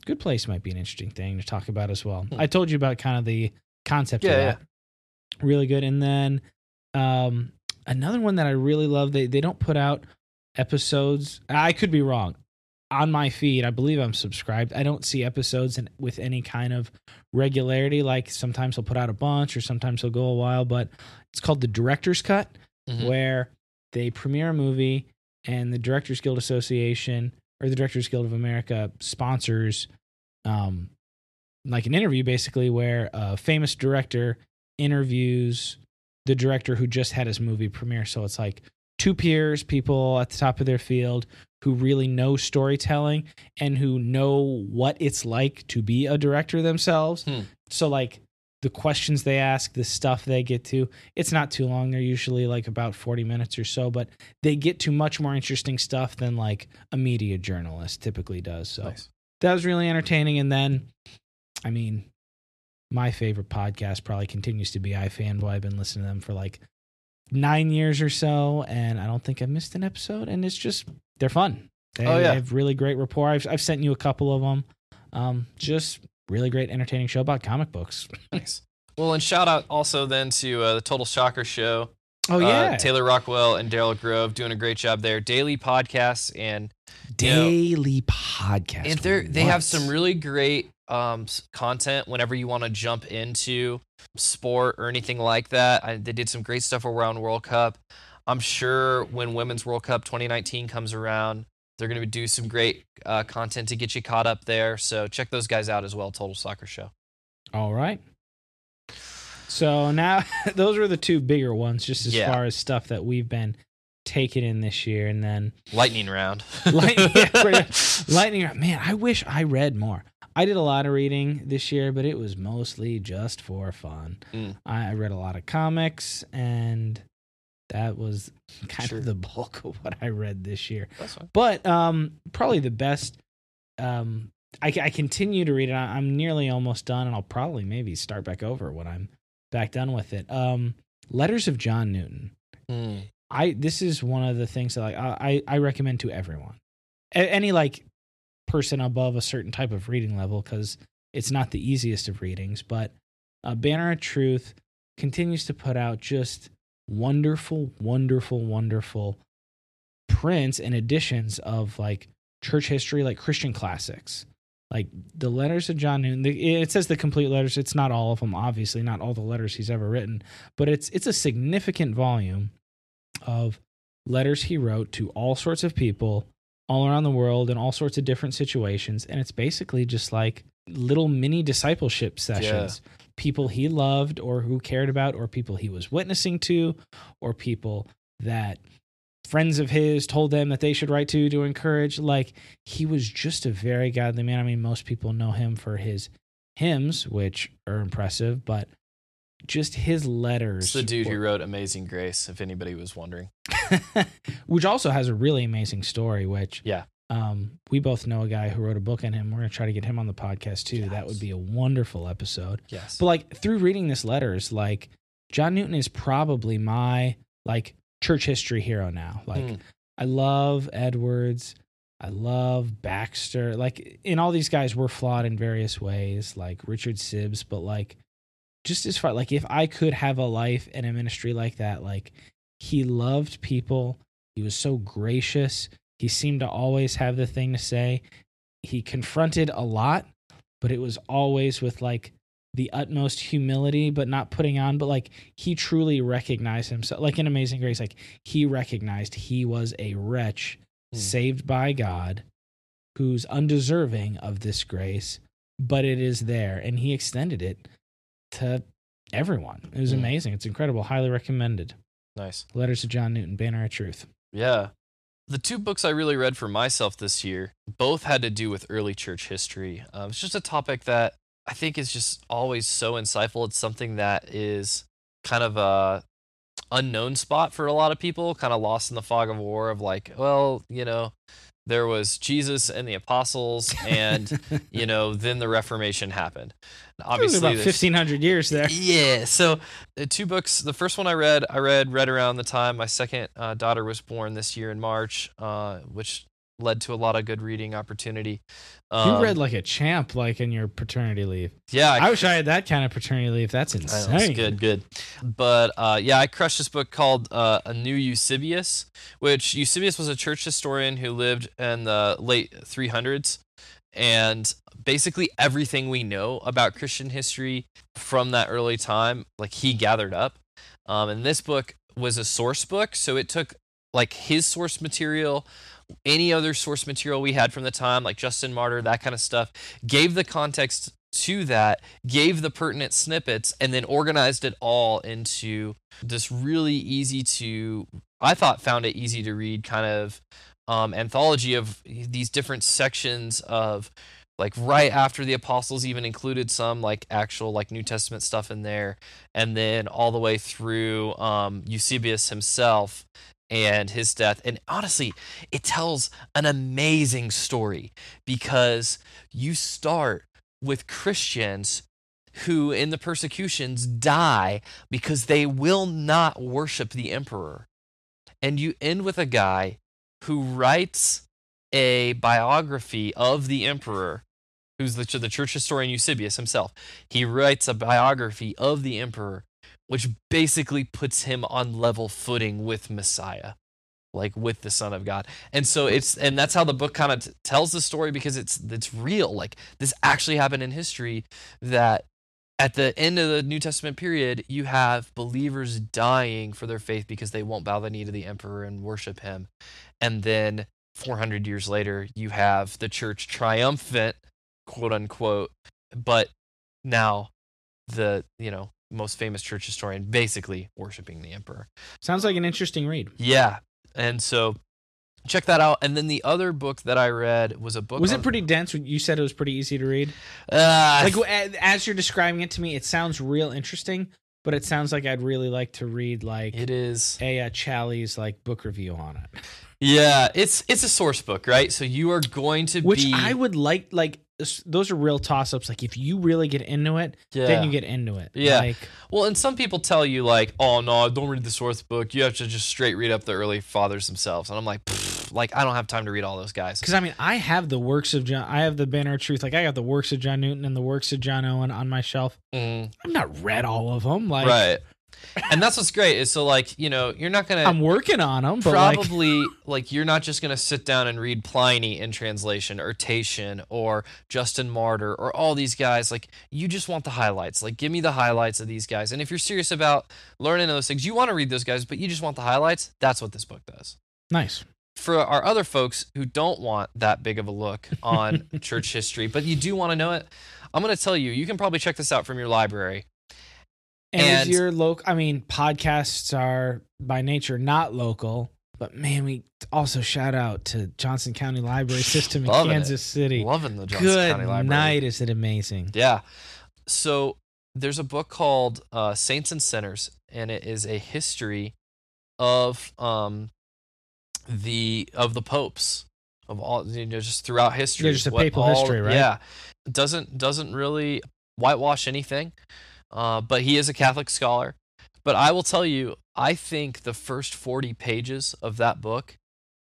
Good Place might be an interesting thing to talk about as well. I told you about kind of the concept of that. Yeah. Really good. And then another one that I really love, they don't put out episodes. I could be wrong. On my feed, I believe I'm subscribed. I don't see episodes with any kind of regularity. Like sometimes he'll put out a bunch or sometimes he'll go a while, but it's called the Director's Cut, where they premiere a movie and the Directors Guild Association or the Directors Guild of America sponsors like an interview basically where a famous director interviews the director who just had his movie premiere. So it's like two peers, people at the top of their field who really know storytelling and who know what it's like to be a director themselves. So like the questions they ask, the stuff they get to, it's not too long. They're usually like about 40 minutes or so, but they get to much more interesting stuff than like a media journalist typically does. So nice. That was really entertaining. And then, I mean, my favorite podcast probably continues to be iFanboy. I've been listening to them for like 9 years or so, and I don't think I've missed an episode, and it's just, they're fun. They have really great rapport. I've sent you a couple of them. Just really great, entertaining show about comic books. Nice. Well, and shout out also then to the Total Shocker Show. Oh, yeah. Taylor Rockwell and Daryl Grove doing a great job there. Daily podcasts and... podcasts. And they have some really great content whenever you want to jump into sport or anything like that. They did some great stuff around World Cup. I'm sure when Women's World Cup 2019 comes around, they're going to do some great content to get you caught up there. So check those guys out as well, Total Soccer Show. All right. So now those are the two bigger ones, just as far as stuff that we've been taking in this year. And then lightning round. Lightning round. Man, I wish I read more. I did a lot of reading this year, but it was mostly just for fun. I read a lot of comics, and that was kind of the bulk of what I read this year. That's fine. But probably the best, I continue to read it. I'm nearly almost done, and I'll probably maybe start back over when I'm back done with it. Letters of John Newton. This is one of the things that I recommend to everyone. Any like person above a certain type of reading level, because it's not the easiest of readings, but Banner of Truth continues to put out just wonderful prints and editions of like church history, like Christian classics. like the letters of John Newton. It says the complete letters. It's not all of them, obviously, not all the letters he's ever written, but it's a significant volume of letters he wrote to all sorts of people all around the world in all sorts of different situations. And it's basically just like little mini discipleship sessions. Yeah. People he loved or who cared about, or people he was witnessing to, or people that friends of his told them that they should write to encourage. Like, he was just a very godly man. I mean, most people know him for his hymns, which are impressive, but just his letters. It's the dude who wrote Amazing Grace, if anybody was wondering. Which also has a really amazing story, which yeah. We both know a guy who wrote a book on him. We're going to try to get him on the podcast too. Yes. That would be a wonderful episode. Yes. But like through reading this letters, like John Newton is probably my like church history hero now. Like I love Edwards. I love Baxter. Like, and all these guys were flawed in various ways, like Richard Sibbs, but like just as far, like if I could have a life and a ministry like that, like he loved people. He was so gracious. He seemed to always have the thing to say. He confronted a lot, but it was always with like the utmost humility, but not putting on, but like he truly recognized himself. Like in Amazing Grace, like he recognized he was a wretch saved by God who's undeserving of this grace, but it is there. And he extended it to everyone. It was amazing. It's incredible. Highly recommended. Nice. Letters of John Newton, Banner of Truth. Yeah. The two books I really read for myself this year, both had to do with early church history. It's just a topic that I think is just always so insightful. It's something that is kind of a unknown spot for a lot of people, kind of lost in the fog of war of like, well, you know, there was Jesus and the apostles and, you know, then the Reformation happened. Obviously, about 1,500 years there. Yeah. So two books. The first one I read right around the time my second daughter was born this year in March, which led to a lot of good reading opportunity. You read like a champ, like in your paternity leave. Yeah. I wish I had that kind of paternity leave. That's insane. That's good. But yeah, I crushed this book called A New Eusebius, which Eusebius was a church historian who lived in the late 300s. And basically everything we know about Christian history from that early time, like he gathered up. And this book was a source book. So it took like his source material, any other source material we had from the time, like Justin Martyr, that kind of stuff, gave the context to that, gave the pertinent snippets, and then organized it all into this really easy to, I thought found it easy to read kind of anthology of these different sections of like right after the apostles, even included some like actual like New Testament stuff in there, and then all the way through Eusebius himself and his death. And honestly, it tells an amazing story because you start with Christians who in the persecutions die because they will not worship the emperor. And you end with a guy who writes a biography of the emperor, who's the church historian Eusebius himself. He writes a biography of the emperor, which basically puts him on level footing with Messiah, like with the Son of God. And so and that's how the book kind of tells the story, because it's real. Like this actually happened in history, that at the end of the New Testament period, you have believers dying for their faith because they won't bow the knee to the emperor and worship him. And then 400 years later, you have the church triumphant, quote unquote, but now the, most famous church historian basically worshiping the emperor. Sounds like an interesting read. Yeah. And so check that out. And then the other book that I read was a book. Was it pretty dense? You said it was pretty easy to read. Like as you're describing it to me, it sounds real interesting, but it sounds like I'd really like to read like it is a Challies like book review on it. Yeah, it's a source book, right? So you are going to Which I would like those are real toss-ups. Like if you really get into it, then you get into it. Yeah. Well, and some people tell you like, oh no, don't read the source book. You have to just straight read up the early fathers themselves. And I'm like, I don't have time to read all those guys. Because I mean, I have the works of John. I have the Banner of Truth. Like I got the works of John Newton and the works of John Owen on my shelf. I've not read all of them. Like, right. And that's what's great is so like, you know, you're not going to I'm working on them, but probably like you're not just going to sit down and read Pliny in translation or Tatian or Justin Martyr or all these guys. Like you just want the highlights. Like give me the highlights of these guys. And if you're serious about learning those things, you want to read those guys, but you just want the highlights. That's what this book does. nice. For our other folks who don't want that big of a look on church history, but you do want to know it, I'm going to tell you, you can probably check this out from your library. And is your local? I mean, podcasts are by nature not local, but man, we also shout out to Johnson County Library System in Kansas City. Loving the Johnson County Library. Good night, is it amazing? Yeah. So there's a book called Saints and Sinners, and it is a history of the popes of all, you know, just throughout history. Yeah, just a papal history, right? Yeah. Doesn't really whitewash anything. But he is a Catholic scholar. But I will tell you, I think the first 40 pages of that book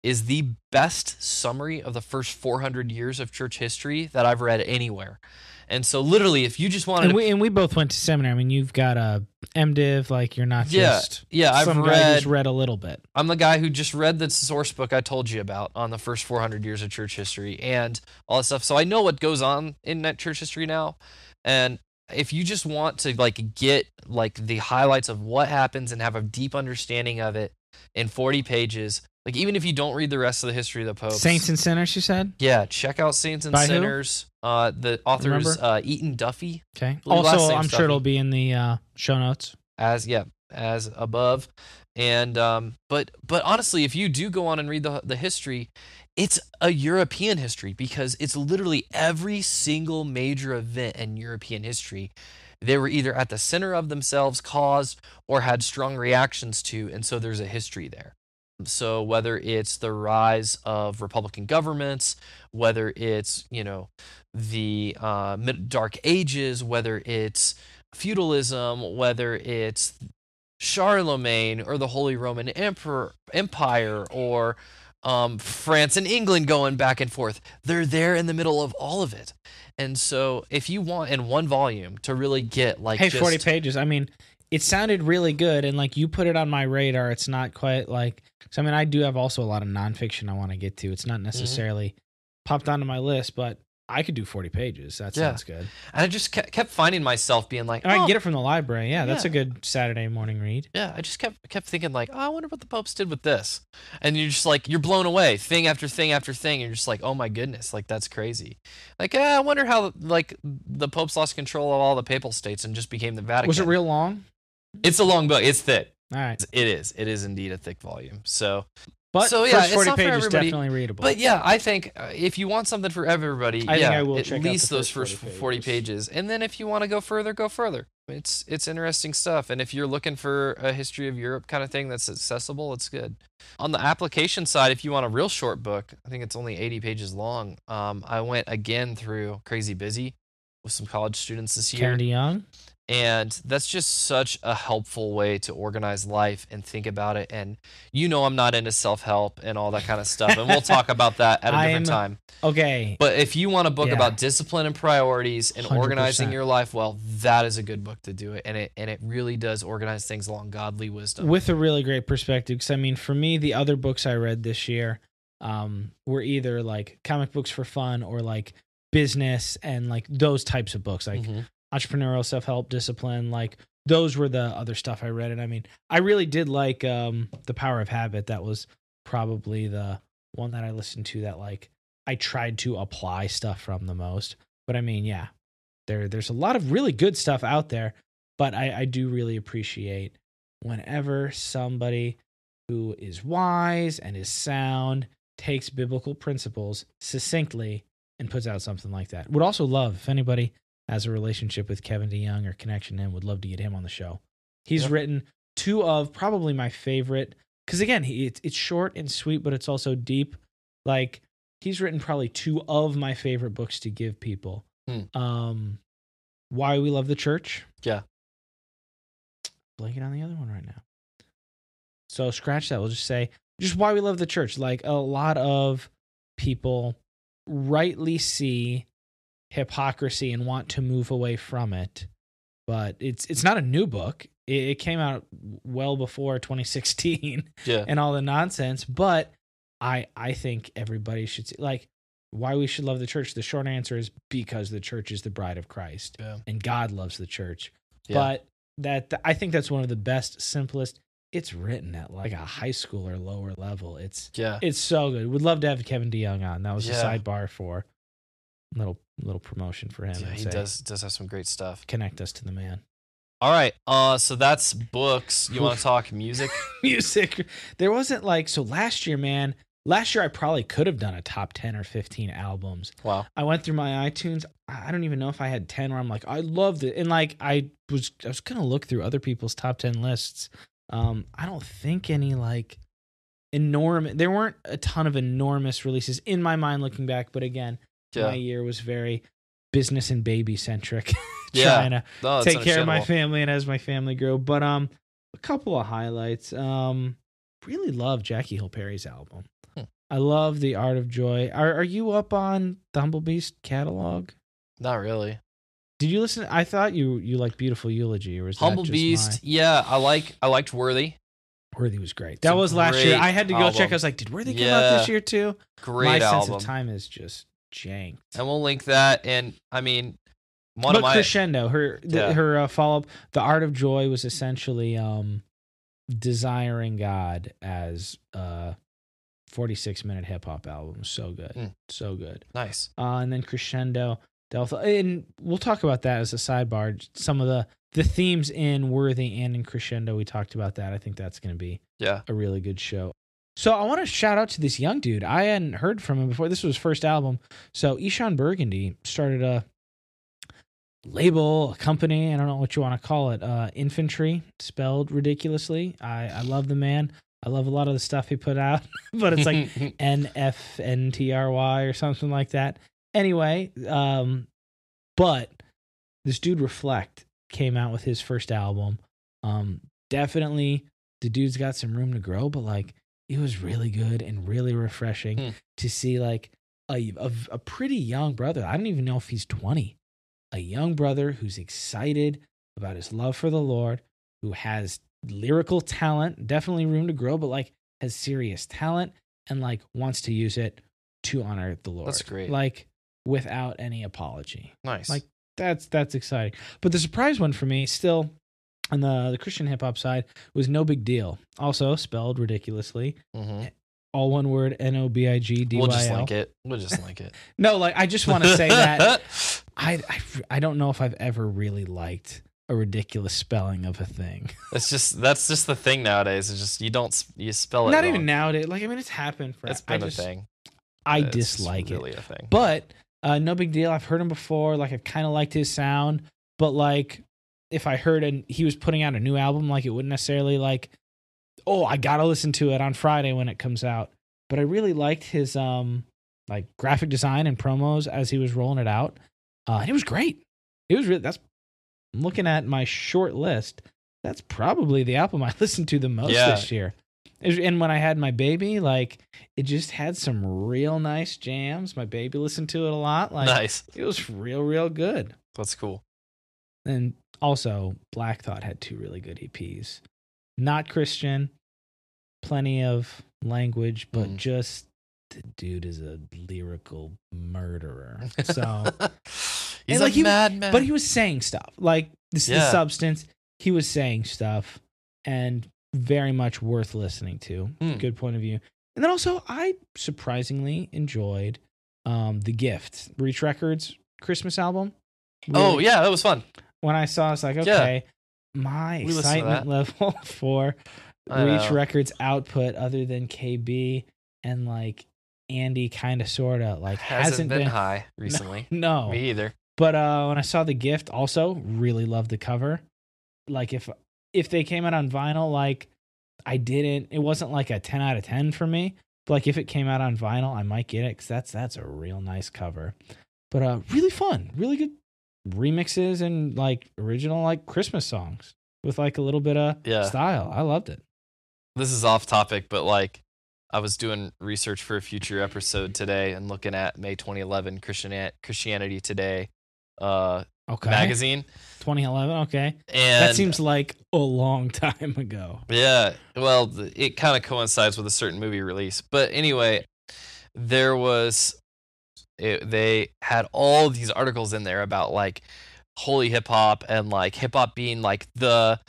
is the best summary of the first 400 years of church history that I've read anywhere. And so literally, if you just wanted and we both went to seminary. I mean, you've got a MDiv, like you're not just I've read a little bit. I'm the guy who just read the source book I told you about on the first 400 years of church history and all that stuff. So I know what goes on in that church history now. And if you just want to like get like the highlights of what happens and have a deep understanding of it in 40 pages, like even if you don't read the rest of the history of the popes. Saints and Sinners, you said? Yeah, check out Saints and By Sinners. The author is Eaton Duffy. Okay. Also, I'm sure it'll be in the show notes. As above. And but honestly, if you do go on and read the history, it's a European history because it's literally every single major event in European history they were either at the center of themselves, caused, or had strong reactions to, and so there's a history there. So whether it's the rise of Republican governments, whether it's, you know, the Dark Ages, whether it's feudalism, whether it's Charlemagne or the Holy Roman Empire or France and England going back and forth. They're there in the middle of all of it. And so if you want in one volume to really get like 40 pages. I mean, it sounded really good, and like you put it on my radar. It's not quite like, so I mean, I do have also a lot of nonfiction I want to get to. It's not necessarily popped onto my list, but I could do 40 pages. That sounds good. And I just kept finding myself being like, and I can get it from the library. Yeah, that's a good Saturday morning read. Yeah, I just kept thinking like, oh, I wonder what the popes did with this. And you're just like, you're blown away, thing after thing after thing. You're just like, oh my goodness, like that's crazy. Like, I wonder how like the popes lost control of all the papal states and just became the Vatican. Was it real long? It's a long book. It's thick. All right. It is indeed a thick volume. But yeah, first 40 pages definitely readable. But yeah, I think if you want something for everybody, I think I will at check least out those first 40 pages. And then if you want to go further, go further. It's interesting stuff. And if you're looking for a history of Europe kind of thing that's accessible, it's good. On the application side, if you want a real short book, I think it's only 80 pages long. I went again through Crazy Busy with some college students this year. Kennedy Young. And that's just such a helpful way to organize life and think about it. And you know I'm not into self-help and all that kind of stuff. And we'll talk about that at a different time. Okay. But if you want a book about discipline and priorities and 100%. organizing your life well, that is a good book to do it. And it really does organize things along godly wisdom. With a really great perspective. Because, I mean, for me, the other books I read this year were either like comic books for fun or like business and like those types of books. Like entrepreneurial, self-help, discipline, like those were the other stuff I read. And I mean, I really did like The Power of Habit. That was probably the one that I listened to that like I tried to apply stuff from the most. But I mean, yeah, there's a lot of really good stuff out there, but I do really appreciate whenever somebody who is wise and is sound takes biblical principles succinctly and puts out something like that. Would also love if anybody has a relationship with Kevin DeYoung or connection to him, would love to get him on the show. He's written two of probably my favorite, because again, it's short and sweet, but it's also deep. Like, he's written probably two of my favorite books to give people. Why We Love the Church. Yeah. Blanking on the other one right now. So scratch that. We'll just say, just Why We Love the Church. Like, a lot of people rightly see hypocrisy and want to move away from it, but it's not a new book. It came out well before 2016 Yeah. and all the nonsense. But I think everybody should see, like, why we should love the church. The short answer is because the church is the bride of Christ, and God loves the church. Yeah. But I think that's one of the best, simplest. It's written at like a high school or lower level. It's so good. Would love to have Kevin DeYoung on. That was a sidebar for little promotion for him. Yeah, he does have some great stuff. Connect us to the man. All right. So that's books. You want to talk music? Music. There wasn't like, so last year, man. Last year, I probably could have done a top 10 or 15 albums. Wow. I went through my iTunes. I don't even know if I had 10 where I'm like, I loved it. And like, I was going to look through other people's top 10 lists. I don't think any like enormous, there weren't a ton of enormous releases in my mind looking back. But again, my year was very business and baby centric. Trying to take care of my family and as my family grew. But a couple of highlights. Really love Jackie Hill Perry's album. I love The Art of Joy. Are you up on the Humble Beast catalog? Not really. Did you listen? I thought you liked Beautiful Eulogy, or was Humble that just Beast? Yeah, I liked Worthy. Worthy was great. That was last year. I had to go check. I was like, did Worthy come out this year too? Great album. My album. sense of time is just janked. And we'll link that. And I mean, Crescendo, her follow up, The Art of Joy, was essentially desiring God as 46-minute hip hop album. So good. So good. Nice. And then Crescendo, Delta. And we'll talk about that as a sidebar. Some of the themes in Worthy and in Crescendo, we talked about that. I think that's going to be a really good show. So I want to shout out to this young dude. I hadn't heard from him before. This was his first album. So Ishan Burgundy started a label, a company, I don't know what you want to call it, Infantry, spelled ridiculously. I love the man. I love a lot of the stuff he put out, but it's like NFNTRY or something like that. Anyway, but this dude Reflect came out with his first album. Definitely the dude's got some room to grow, but like it was really good and really refreshing to see like a pretty young brother. I don't even know if he's 20. A young brother who's excited about his love for the Lord, who has lyrical talent, definitely room to grow, but like has serious talent and like wants to use it to honor the Lord. That's great. Like without any apology. Nice. Like that's exciting. But the surprise one for me still on the Christian hip hop side was No Big Deal. Also spelled ridiculously. All one word, NOBIGDYL. We'll just link it. No, like I just want to say that I don't know if I've ever really liked a ridiculous spelling of a thing. That's just the thing nowadays. It's just you spell it not wrong. Even nowadays. Like I mean, it's happened for. It's been a thing. I dislike really it. A thing. But No Big Deal. I've heard him before. Like I've kind of liked his sound, but like if I heard and he was putting out a new album, like it wouldn't necessarily like, oh, I gotta listen to it on Friday when it comes out. But I really liked his like graphic design and promos as he was rolling it out. And it was great. It was really, I'm looking at my short list. That's probably the album I listened to the most this year. And when I had my baby, like it just had some real nice jams. My baby listened to it a lot. Like nice. It was real good. That's cool. And also Black Thought had 2 really good EPs. Not Christian, plenty of language, but just the dude is a lyrical murderer. So he's a madman. But he was saying stuff. Like the Substance, he was saying stuff and very much worth listening to. Good point of view. And then also I surprisingly enjoyed The Gift, Reach Records Christmas album. Oh yeah, that was fun. When I saw it, it's like, okay, my excitement level for Reach Records output other than KB and like Andy kind of sort of like hasn't been high recently. No. Me either. But when I saw The Gift, also really loved the cover. Like if they came out on vinyl, like it wasn't like a 10 out of 10 for me. But like if it came out on vinyl, I might get it because that's a real nice cover. But really fun, really good remixes and like original like Christmas songs with like a little bit of style. I loved it. This is off topic, but like I was doing research for a future episode today and looking at May 2011 Christianity Today Okay. magazine. 2011. Okay. And That seems like a long time ago. yeah, well, it kind of coincides with a certain movie release. But anyway, they had all these articles in there about like holy hip hop and like hip hop being like the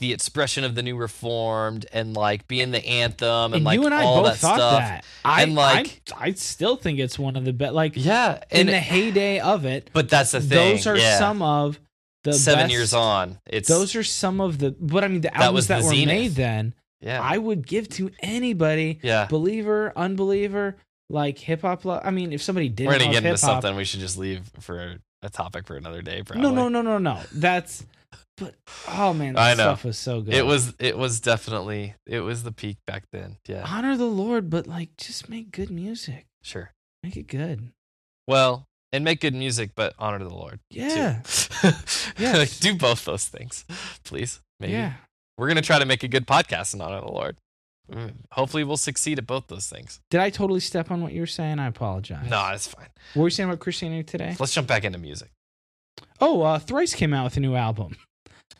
expression of the new reformed and like being the anthem and like you and I all both that thought stuff. that. I still think it's one of the best. Like, Yeah, in the heyday of it. But that's the thing. Those are some of the 7 best, years on. Those are some of the. But I mean, the albums that were made then. Yeah, I would give to anybody. Yeah, believer, unbeliever, like hip hop. I mean, if somebody didn't, we're gonna get into hip-hop, something we should just leave for a topic for another day. Probably. No. That's. But oh man, I that know. stuff was so good. It was definitely the peak back then. Yeah. Honor the Lord, but like just make good music. Sure. Make it good. Well, and make good music, but honor the Lord. Yeah. Yeah. Like, do both those things, please. Maybe. Yeah. We're gonna try to make a good podcast and honor the Lord. Hopefully, we'll succeed at both those things. Did I totally step on what you were saying? I apologize. No, it's fine. What were you saying about Christianity Today? Let's jump back into music. Oh, Thrice came out with a new album.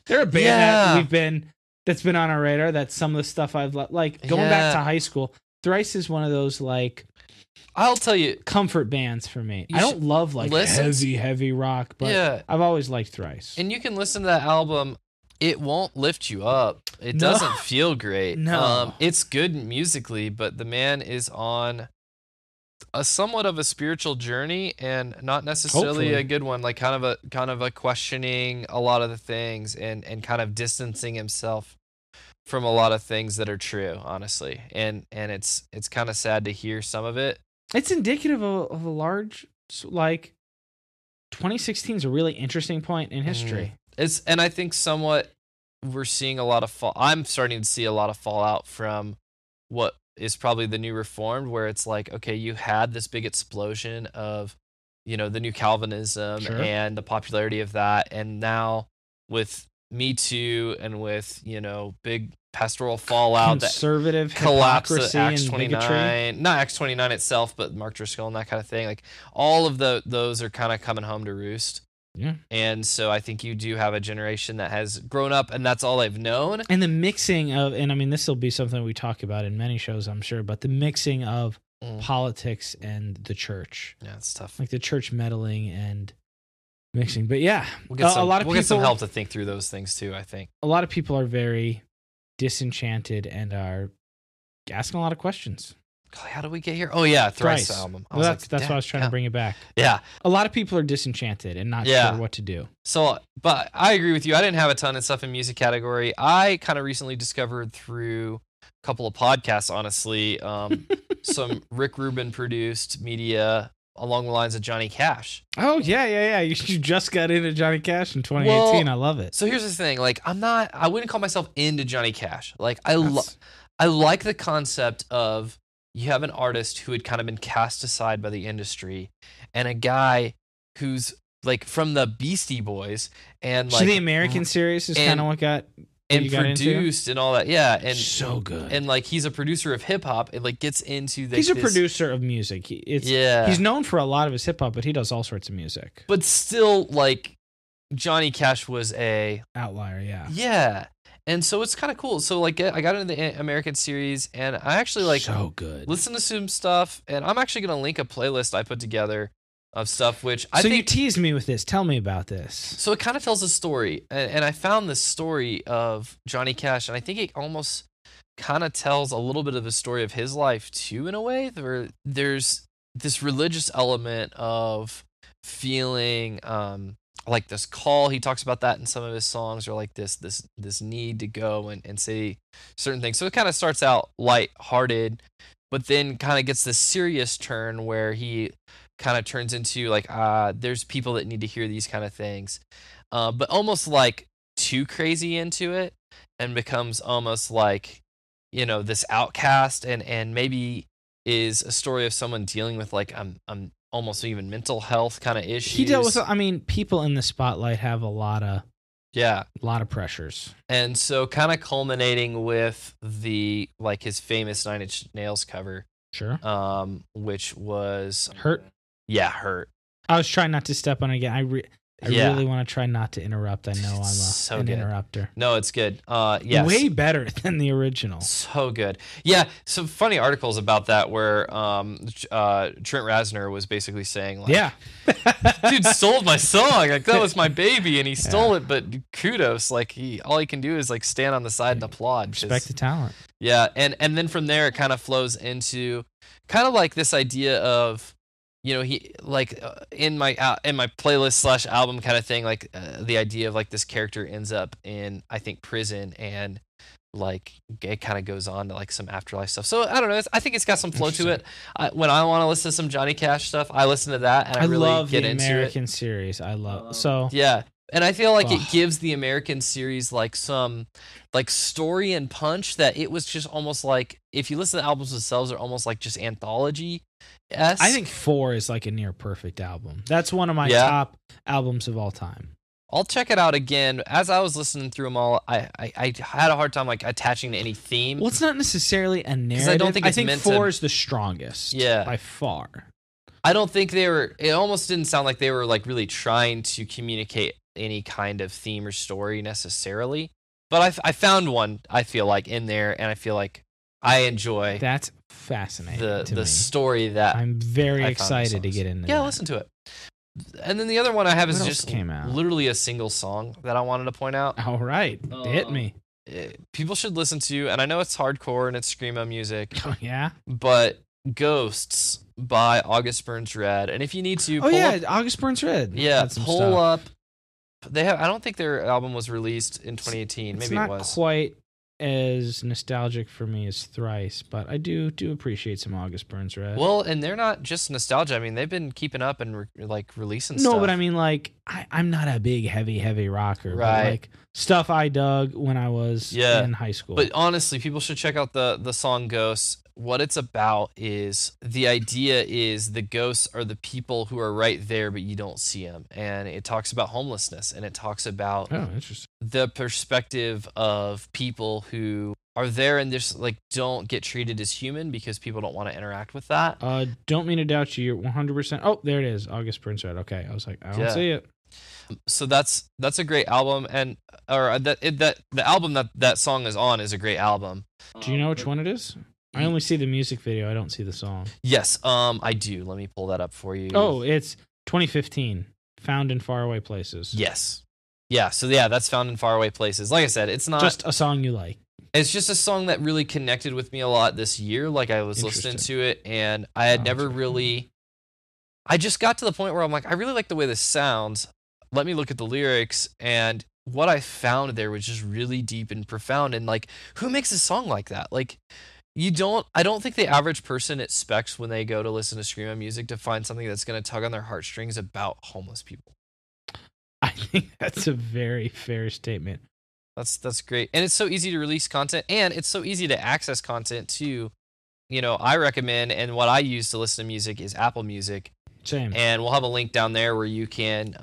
They're a band that's been on our radar. That's some of the stuff I've like going back to high school. Thrice is one of those like I'll tell you comfort bands for me. I don't love like heavy rock, but I've always liked Thrice. And you can listen to that album. It won't lift you up. It doesn't feel great. No. It's good musically, but the man is on a somewhat of a spiritual journey and not necessarily a good one, like kind of a questioning a lot of the things and kind of distancing himself from a lot of things that are true, honestly. And it's kind of sad to hear some of it. It's indicative of a large, like 2016 is a really interesting point in history. And I think somewhat we're seeing a lot of I'm starting to see a lot of fallout from what is probably the new Reformed, where it's like, okay, you had this big explosion of, the new Calvinism and the popularity of that. And now with Me Too and with, big pastoral fallout, conservative that collapse of hypocrisy Acts and 29, bigotry. not Acts 29 itself, but Mark Driscoll and that kind of thing. Like all of those are kind of coming home to roost. Yeah. And so I think you do have a generation that has grown up and that's all they've known. And the mixing of, and I mean, this will be something we talk about in many shows, I'm sure, but the mixing of politics and the church. Yeah, it's tough. Like the church meddling and mixing. But yeah, we'll get some help to think through those things too, I think. A lot of people are very disenchanted and are asking a lot of questions. How do we get here? Oh yeah, Thrice album. That's why I was trying to bring it back. Yeah, a lot of people are disenchanted and not sure what to do. So, but I agree with you. I didn't have a ton of stuff in music category. I kind of recently discovered through a couple of podcasts, honestly, some Rick Rubin produced media along the lines of Johnny Cash. Oh yeah. You just got into Johnny Cash in 2018. I love it. So here's the thing: like, I wouldn't call myself into Johnny Cash. Like, I like the concept of. You have an artist who had kind of been cast aside by the industry and a guy who's like from the Beastie Boys and like. So the American series is kind of what got. And produced and all that. Yeah. And so good. And like he's a producer of hip hop and like gets into He's a producer of music. He's known for a lot of his hip hop, but he does all sorts of music. But still, like Johnny Cash was a outlier, yeah. Yeah. And so it's kind of cool. So like I got into the American series and I actually like so good. Listen to some stuff and I'm actually going to link a playlist I put together of stuff which I think... So you teased me with this. Tell me about this. So it kind of tells a story and I found this story of Johnny Cash and I think it almost kind of tells a little bit of the story of his life too in a way. There's this religious element of feeling like this call. He talks about that in some of his songs, or like this need to go and say certain things. So it kind of starts out lighthearted, but then kind of gets this serious turn where he kind of turns into like, there's people that need to hear these kind of things, but almost like too crazy into it and becomes almost like, this outcast and maybe is a story of someone dealing with like, I'm almost even mental health kind of issues. He dealt with, people in the spotlight have a lot of pressures. And so kind of culminating with his famous Nine Inch Nails cover. Sure. Which was Hurt. Yeah, Hurt. I was trying not to step on it again. I Yeah. really want to try not to interrupt. I know I'm an interrupter. No, it's good. Yes. Way better than the original. So good. Yeah, some funny articles about that where Trent Reznor was basically saying, like, Yeah. dude stole my song. Like, that was my baby, and he stole it, but kudos. Like, all he can do is, like, stand on the side and applaud. Respect the talent. Yeah, and then from there, it kind of flows into kind of like this idea of, you know, he like in my playlist / album kind of thing, like the idea of like this character ends up in, I think, prison, and like it kind of goes on to like some afterlife stuff. So I don't know. I think it's got some flow to it. When I want to listen to some Johnny Cash stuff, I listen to that, and I really love get the into American series. I love so yeah. And I feel like it gives the American series like some like story and punch that it was just almost like, if you listen to the albums themselves, they're almost like just anthology. I think 4 is like a near perfect album. That's one of my top albums of all time. I'll check it out again. As I was listening through them all, I had a hard time like attaching to any theme. Well, it's not necessarily a narrative. I don't think it's meant 4 is the strongest. Yeah, by far. I don't think they were. It almost didn't sound like they were like really trying to communicate any kind of theme or story necessarily. But I found one, I feel like, in there, and I feel like I enjoy. That's fascinating. The story that I'm very excited to get into. Yeah, listen to it. And then the other one I have is just came out? Literally a single song that I wanted to point out. All right, hit me. People should listen to, and I know it's hardcore and it's screamo music. Oh yeah, but Ghosts by August Burns Red. And if you need to, August Burns Red. Yeah, pull up. They have. I don't think their album was released in 2018. Maybe it was. Not quite as nostalgic for me as Thrice, but I do appreciate some August Burns Red. Well, and they're not just nostalgia. I mean, they've been keeping up and releasing stuff. No, but I mean, like, I'm not a big heavy rocker. Right. But, like, stuff I dug when I was in high school. But honestly, people should check out the song Ghosts. What it's about is, the idea is the ghosts are the people who are right there, but you don't see them. And it talks about homelessness, and it talks about the perspective of people who are there and just like don't get treated as human because people don't want to interact with that. Don't mean to doubt you. You're 100%. Oh, there it is. August Burns Red. Okay. I was like, I don't see it. So that's a great album, and the album that song is on is a great album. Do you know which one it is? I only see the music video. I don't see the song. Yes, I do. Let me pull that up for you. Oh, it's 2015. Found in Faraway Places. Yes. Yeah, so that's Found in Faraway Places. Like I said, it's not just a song you like. It's just a song that really connected with me a lot this year. Like, I was listening to it, and I had never really... I just got to the point where I'm like, I really like the way this sounds. Let me look at the lyrics, and what I found there was just really deep and profound. And, like, who makes a song like that? Like... I don't think the average person expects when they go to listen to screamo music to find something that's going to tug on their heartstrings about homeless people. I think that's a very fair statement. That's great. And it's so easy to release content, and it's so easy to access content too. You know, I recommend, and what I use to listen to music is Apple Music. Same. And we'll have a link down there where you can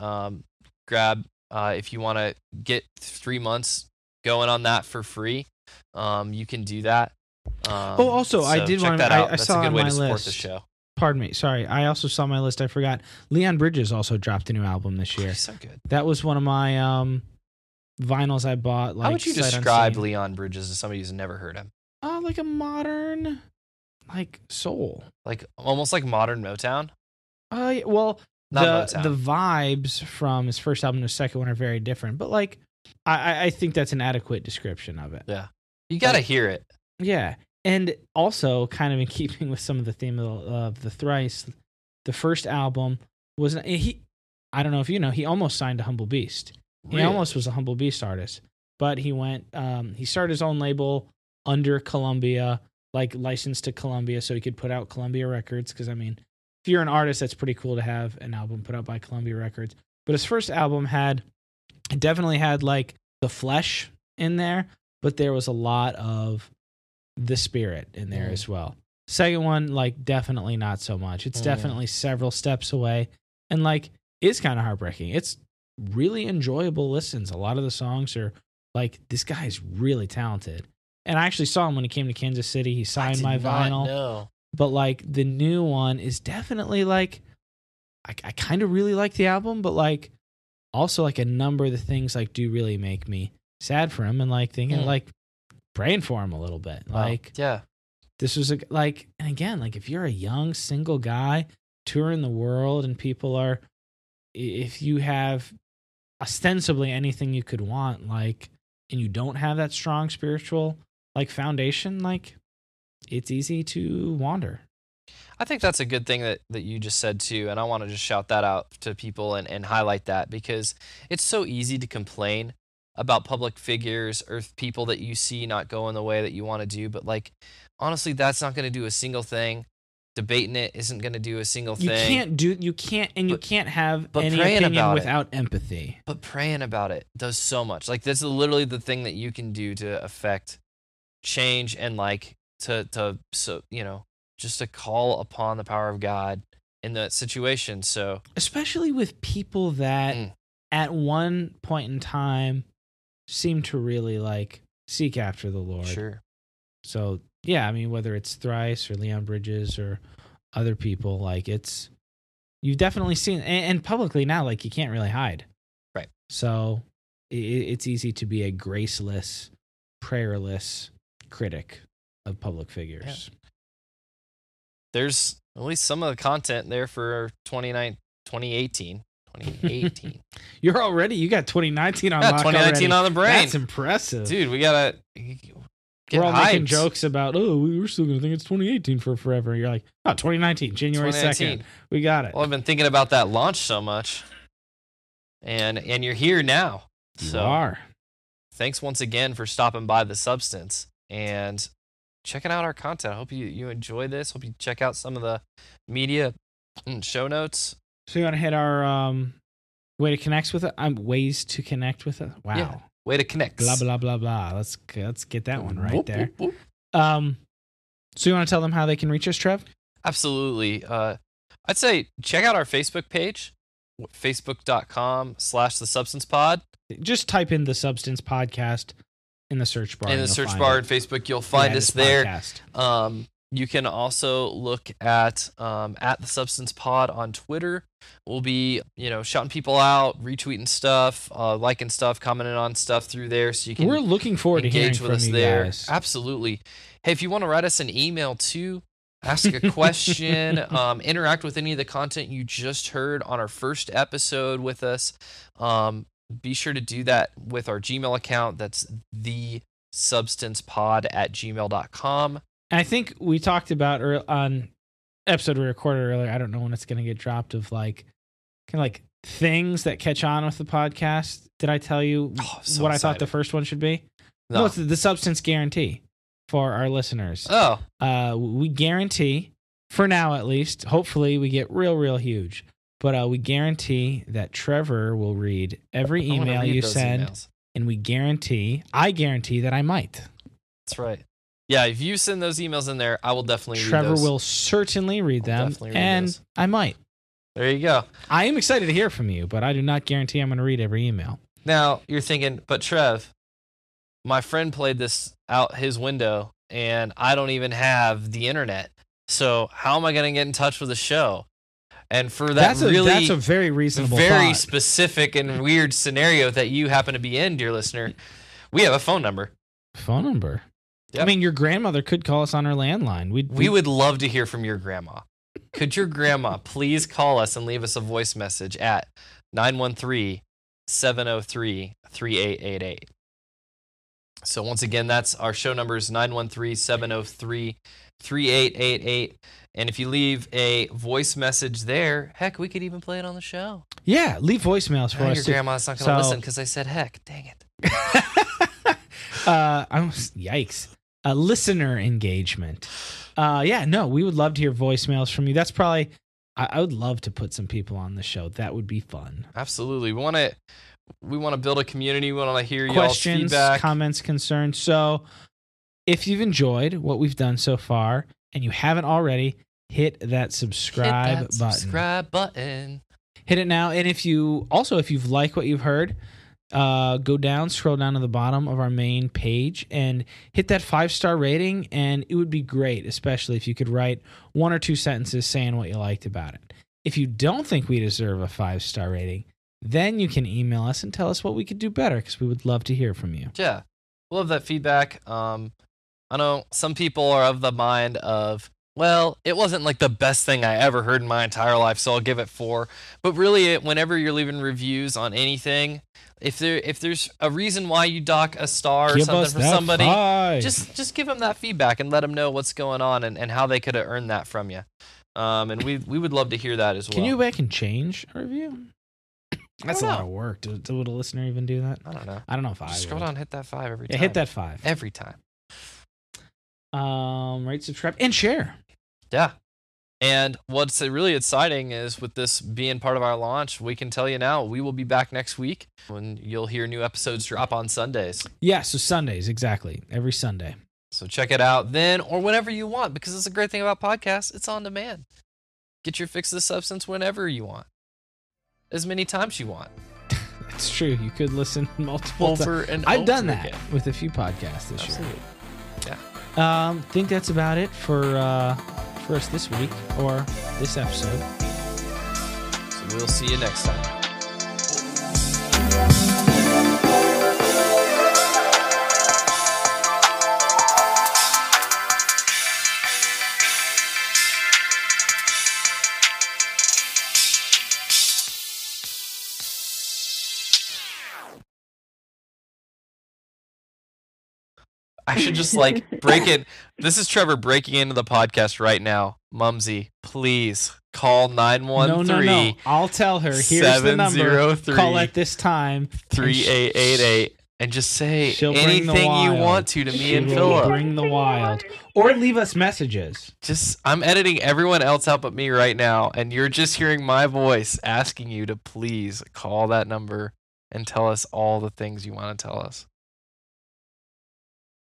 grab, if you want to get 3 months going on that for free, you can do that. Also, I did want to. I saw a good on way my to support list. the show. Pardon me. Sorry, I also saw my list. I forgot. Leon Bridges also dropped a new album this year. He's so good. That was one of my vinyls I bought. Like, how would you describe Leon Bridges to somebody who's never heard him? Like a modern, like soul, like almost like modern Motown. Well, not the vibes from his first album to his second one are very different. But like, I think that's an adequate description of it. Yeah, you got to hear it. Yeah, and also kind of in keeping with some of the theme of the Thrice, the first album was he. I don't know if you know, he almost signed to Humble Beast. He almost was a Humble Beast artist, but he went. He started his own label under Columbia, like licensed to Columbia, so he could put out Columbia Records. Because I mean, if you're an artist, that's pretty cool to have an album put out by Columbia Records. But his first album definitely had like the flesh in there, but there was a lot of the spirit in there as well. Second one, like, definitely not so much. It's definitely several steps away, and like is kind of heartbreaking. It's really enjoyable listens. A lot of the songs are like, this guy is really talented. And I actually saw him when he came to Kansas City. He signed my vinyl. But like the new one is definitely like I kind of really like the album, but like also like a number of the things like do really make me sad for him and like thinking like praying for him a little bit. Wow. Like Yeah. this was and again, like if you're a young single guy touring the world and people are, if you have ostensibly anything you could want, like, and you don't have that strong spiritual like foundation, like it's easy to wander. I think that's a good thing that you just said too, and I want to just shout that out to people and highlight that, because it's so easy to complain about public figures or people that you see not going the way that you want to do, but like honestly, that's not going to do a single thing. Debating it isn't going to do a single thing. You can't have any praying opinion about without empathy. But praying about it does so much. Like this is literally the thing that you can do to affect change and like to just to call upon the power of God in that situation. So especially with people that at one point in time seem to really like seek after the Lord. Sure. So yeah, I mean, whether it's Thrice or Leon Bridges or other people, like you've definitely seen, and publicly now, like you can't really hide. Right. So it's easy to be a graceless, prayerless critic of public figures. Yeah. There's at least some of the content there for 2018. You got 2019 on lock 2019 already. on the brain. That's impressive. Dude, we gotta we're all hyped. making jokes about, we're still going to think it's 2018 for forever. You're like, 2019, January 2nd. We got it. Well, I've been thinking about that launch so much. And you're here now. You are. Thanks once again for stopping by The Substance and checking out our content. I hope you enjoy this. Hope you check out some of the media and show notes. So you want to hit our way to connect with it? Ways to connect with it? Wow. Yeah. Way to connect. Blah, blah, blah, blah. Let's get that one right there. So you want to tell them how they can reach us, Trev? Absolutely. I'd say check out our Facebook page, facebook.com/thesubstancepod. Just type in The Substance Podcast in the search bar. In the search bar in Facebook, you'll find us there. Podcast. You can also look at The Substance Pod on Twitter. We'll be, shouting people out, retweeting stuff, liking stuff, commenting on stuff through there, so you can. We're looking forward to hearing from you guys. Absolutely. Hey, if you want to write us an email too, ask a question, interact with any of the content you just heard on our first episode with us, be sure to do that with our Gmail account. That's thesubstancepod@gmail.com. I think we talked about on episode we recorded earlier. I don't know when it's going to get dropped, of like kind of like things that catch on with the podcast. Did I tell you what I thought the first one should be? No, it's the Substance Guarantee for our listeners. We guarantee, for now at least, hopefully we get real huge, but we guarantee that Trevor will read every email you send, and I guarantee that I might. That's right. Yeah, if you send those emails in there, I will definitely read those. Trevor will certainly read them, and I might. There you go. I am excited to hear from you, but I do not guarantee I'm going to read every email. Now, you're thinking, but Trev, my friend played this out his window, and I don't even have the internet. So how am I going to get in touch with the show? And for that's a very reasonable, very specific and weird scenario that you happen to be in, dear listener, we have a phone number. Phone number? Yep. I mean, your grandmother could call us on her landline. We would love to hear from your grandma. Could your grandma please call us and leave us a voice message at 913-703-3888? So once again, that's our show number is 913-703-3888. And if you leave a voice message there, heck, we could even play it on the show. Yeah, leave voicemails for us. Your grandma's not going to listen because I said heck. Dang it. Yikes. Listener engagement. We would love to hear voicemails from you. That's probably, I would love to put some people on the show. That would be fun. Absolutely. We want to build a community. We want to hear questions, y'all's feedback, comments, concerns. So if you've enjoyed what we've done so far and you haven't already, hit that subscribe button. Hit it now. And if you've liked what you've heard, scroll down to the bottom of our main page and hit that 5-star rating, and it would be great, especially if you could write 1 or 2 sentences saying what you liked about it. If you don't think we deserve a 5-star rating, then you can email us and tell us what we could do better, because we would love to hear from you. Yeah, we'll have that feedback. I know some people are of the mind of, well, it wasn't like the best thing I ever heard in my entire life, so I'll give it 4. But really, whenever you're leaving reviews on anything, if there's a reason why you dock a star or Give something us for that somebody, 5. just give them that feedback and let them know what's going on and how they could have earned that from you. And we would love to hear that as well. Can you go back and change a review? That's a lot know. of work. Would a listener even do that? I don't know. I don't know if I Just would. scroll down, hit that 5 every time. Yeah, hit that 5 every time. Rate, subscribe, and share. Yeah. And what's really exciting is with this being part of our launch, we can tell you now we will be back next week when you'll hear new episodes drop on Sundays. Yeah, so Sundays, exactly. Every Sunday. So check it out then or whenever you want, because it's a great thing about podcasts. It's on demand. Get your fix of the substance whenever you want, as many times you want. That's true. You could listen multiple Over and I've over done that again. with a few podcasts this Absolutely. year. Yeah. Think that's about it for us this week or this episode. So we'll see you next time. I should just break it. This is Trevor breaking into the podcast right now. Mumsy, please call 913. No. I'll tell her. Here's the number. Call at this time. 3888 and just say She'll bring the anything you wild. want to me She and will Philip. Bring the wild. Or leave us messages. I'm editing everyone else out but me right now, and you're just hearing my voice asking you to please call that number and tell us all the things you want to tell us.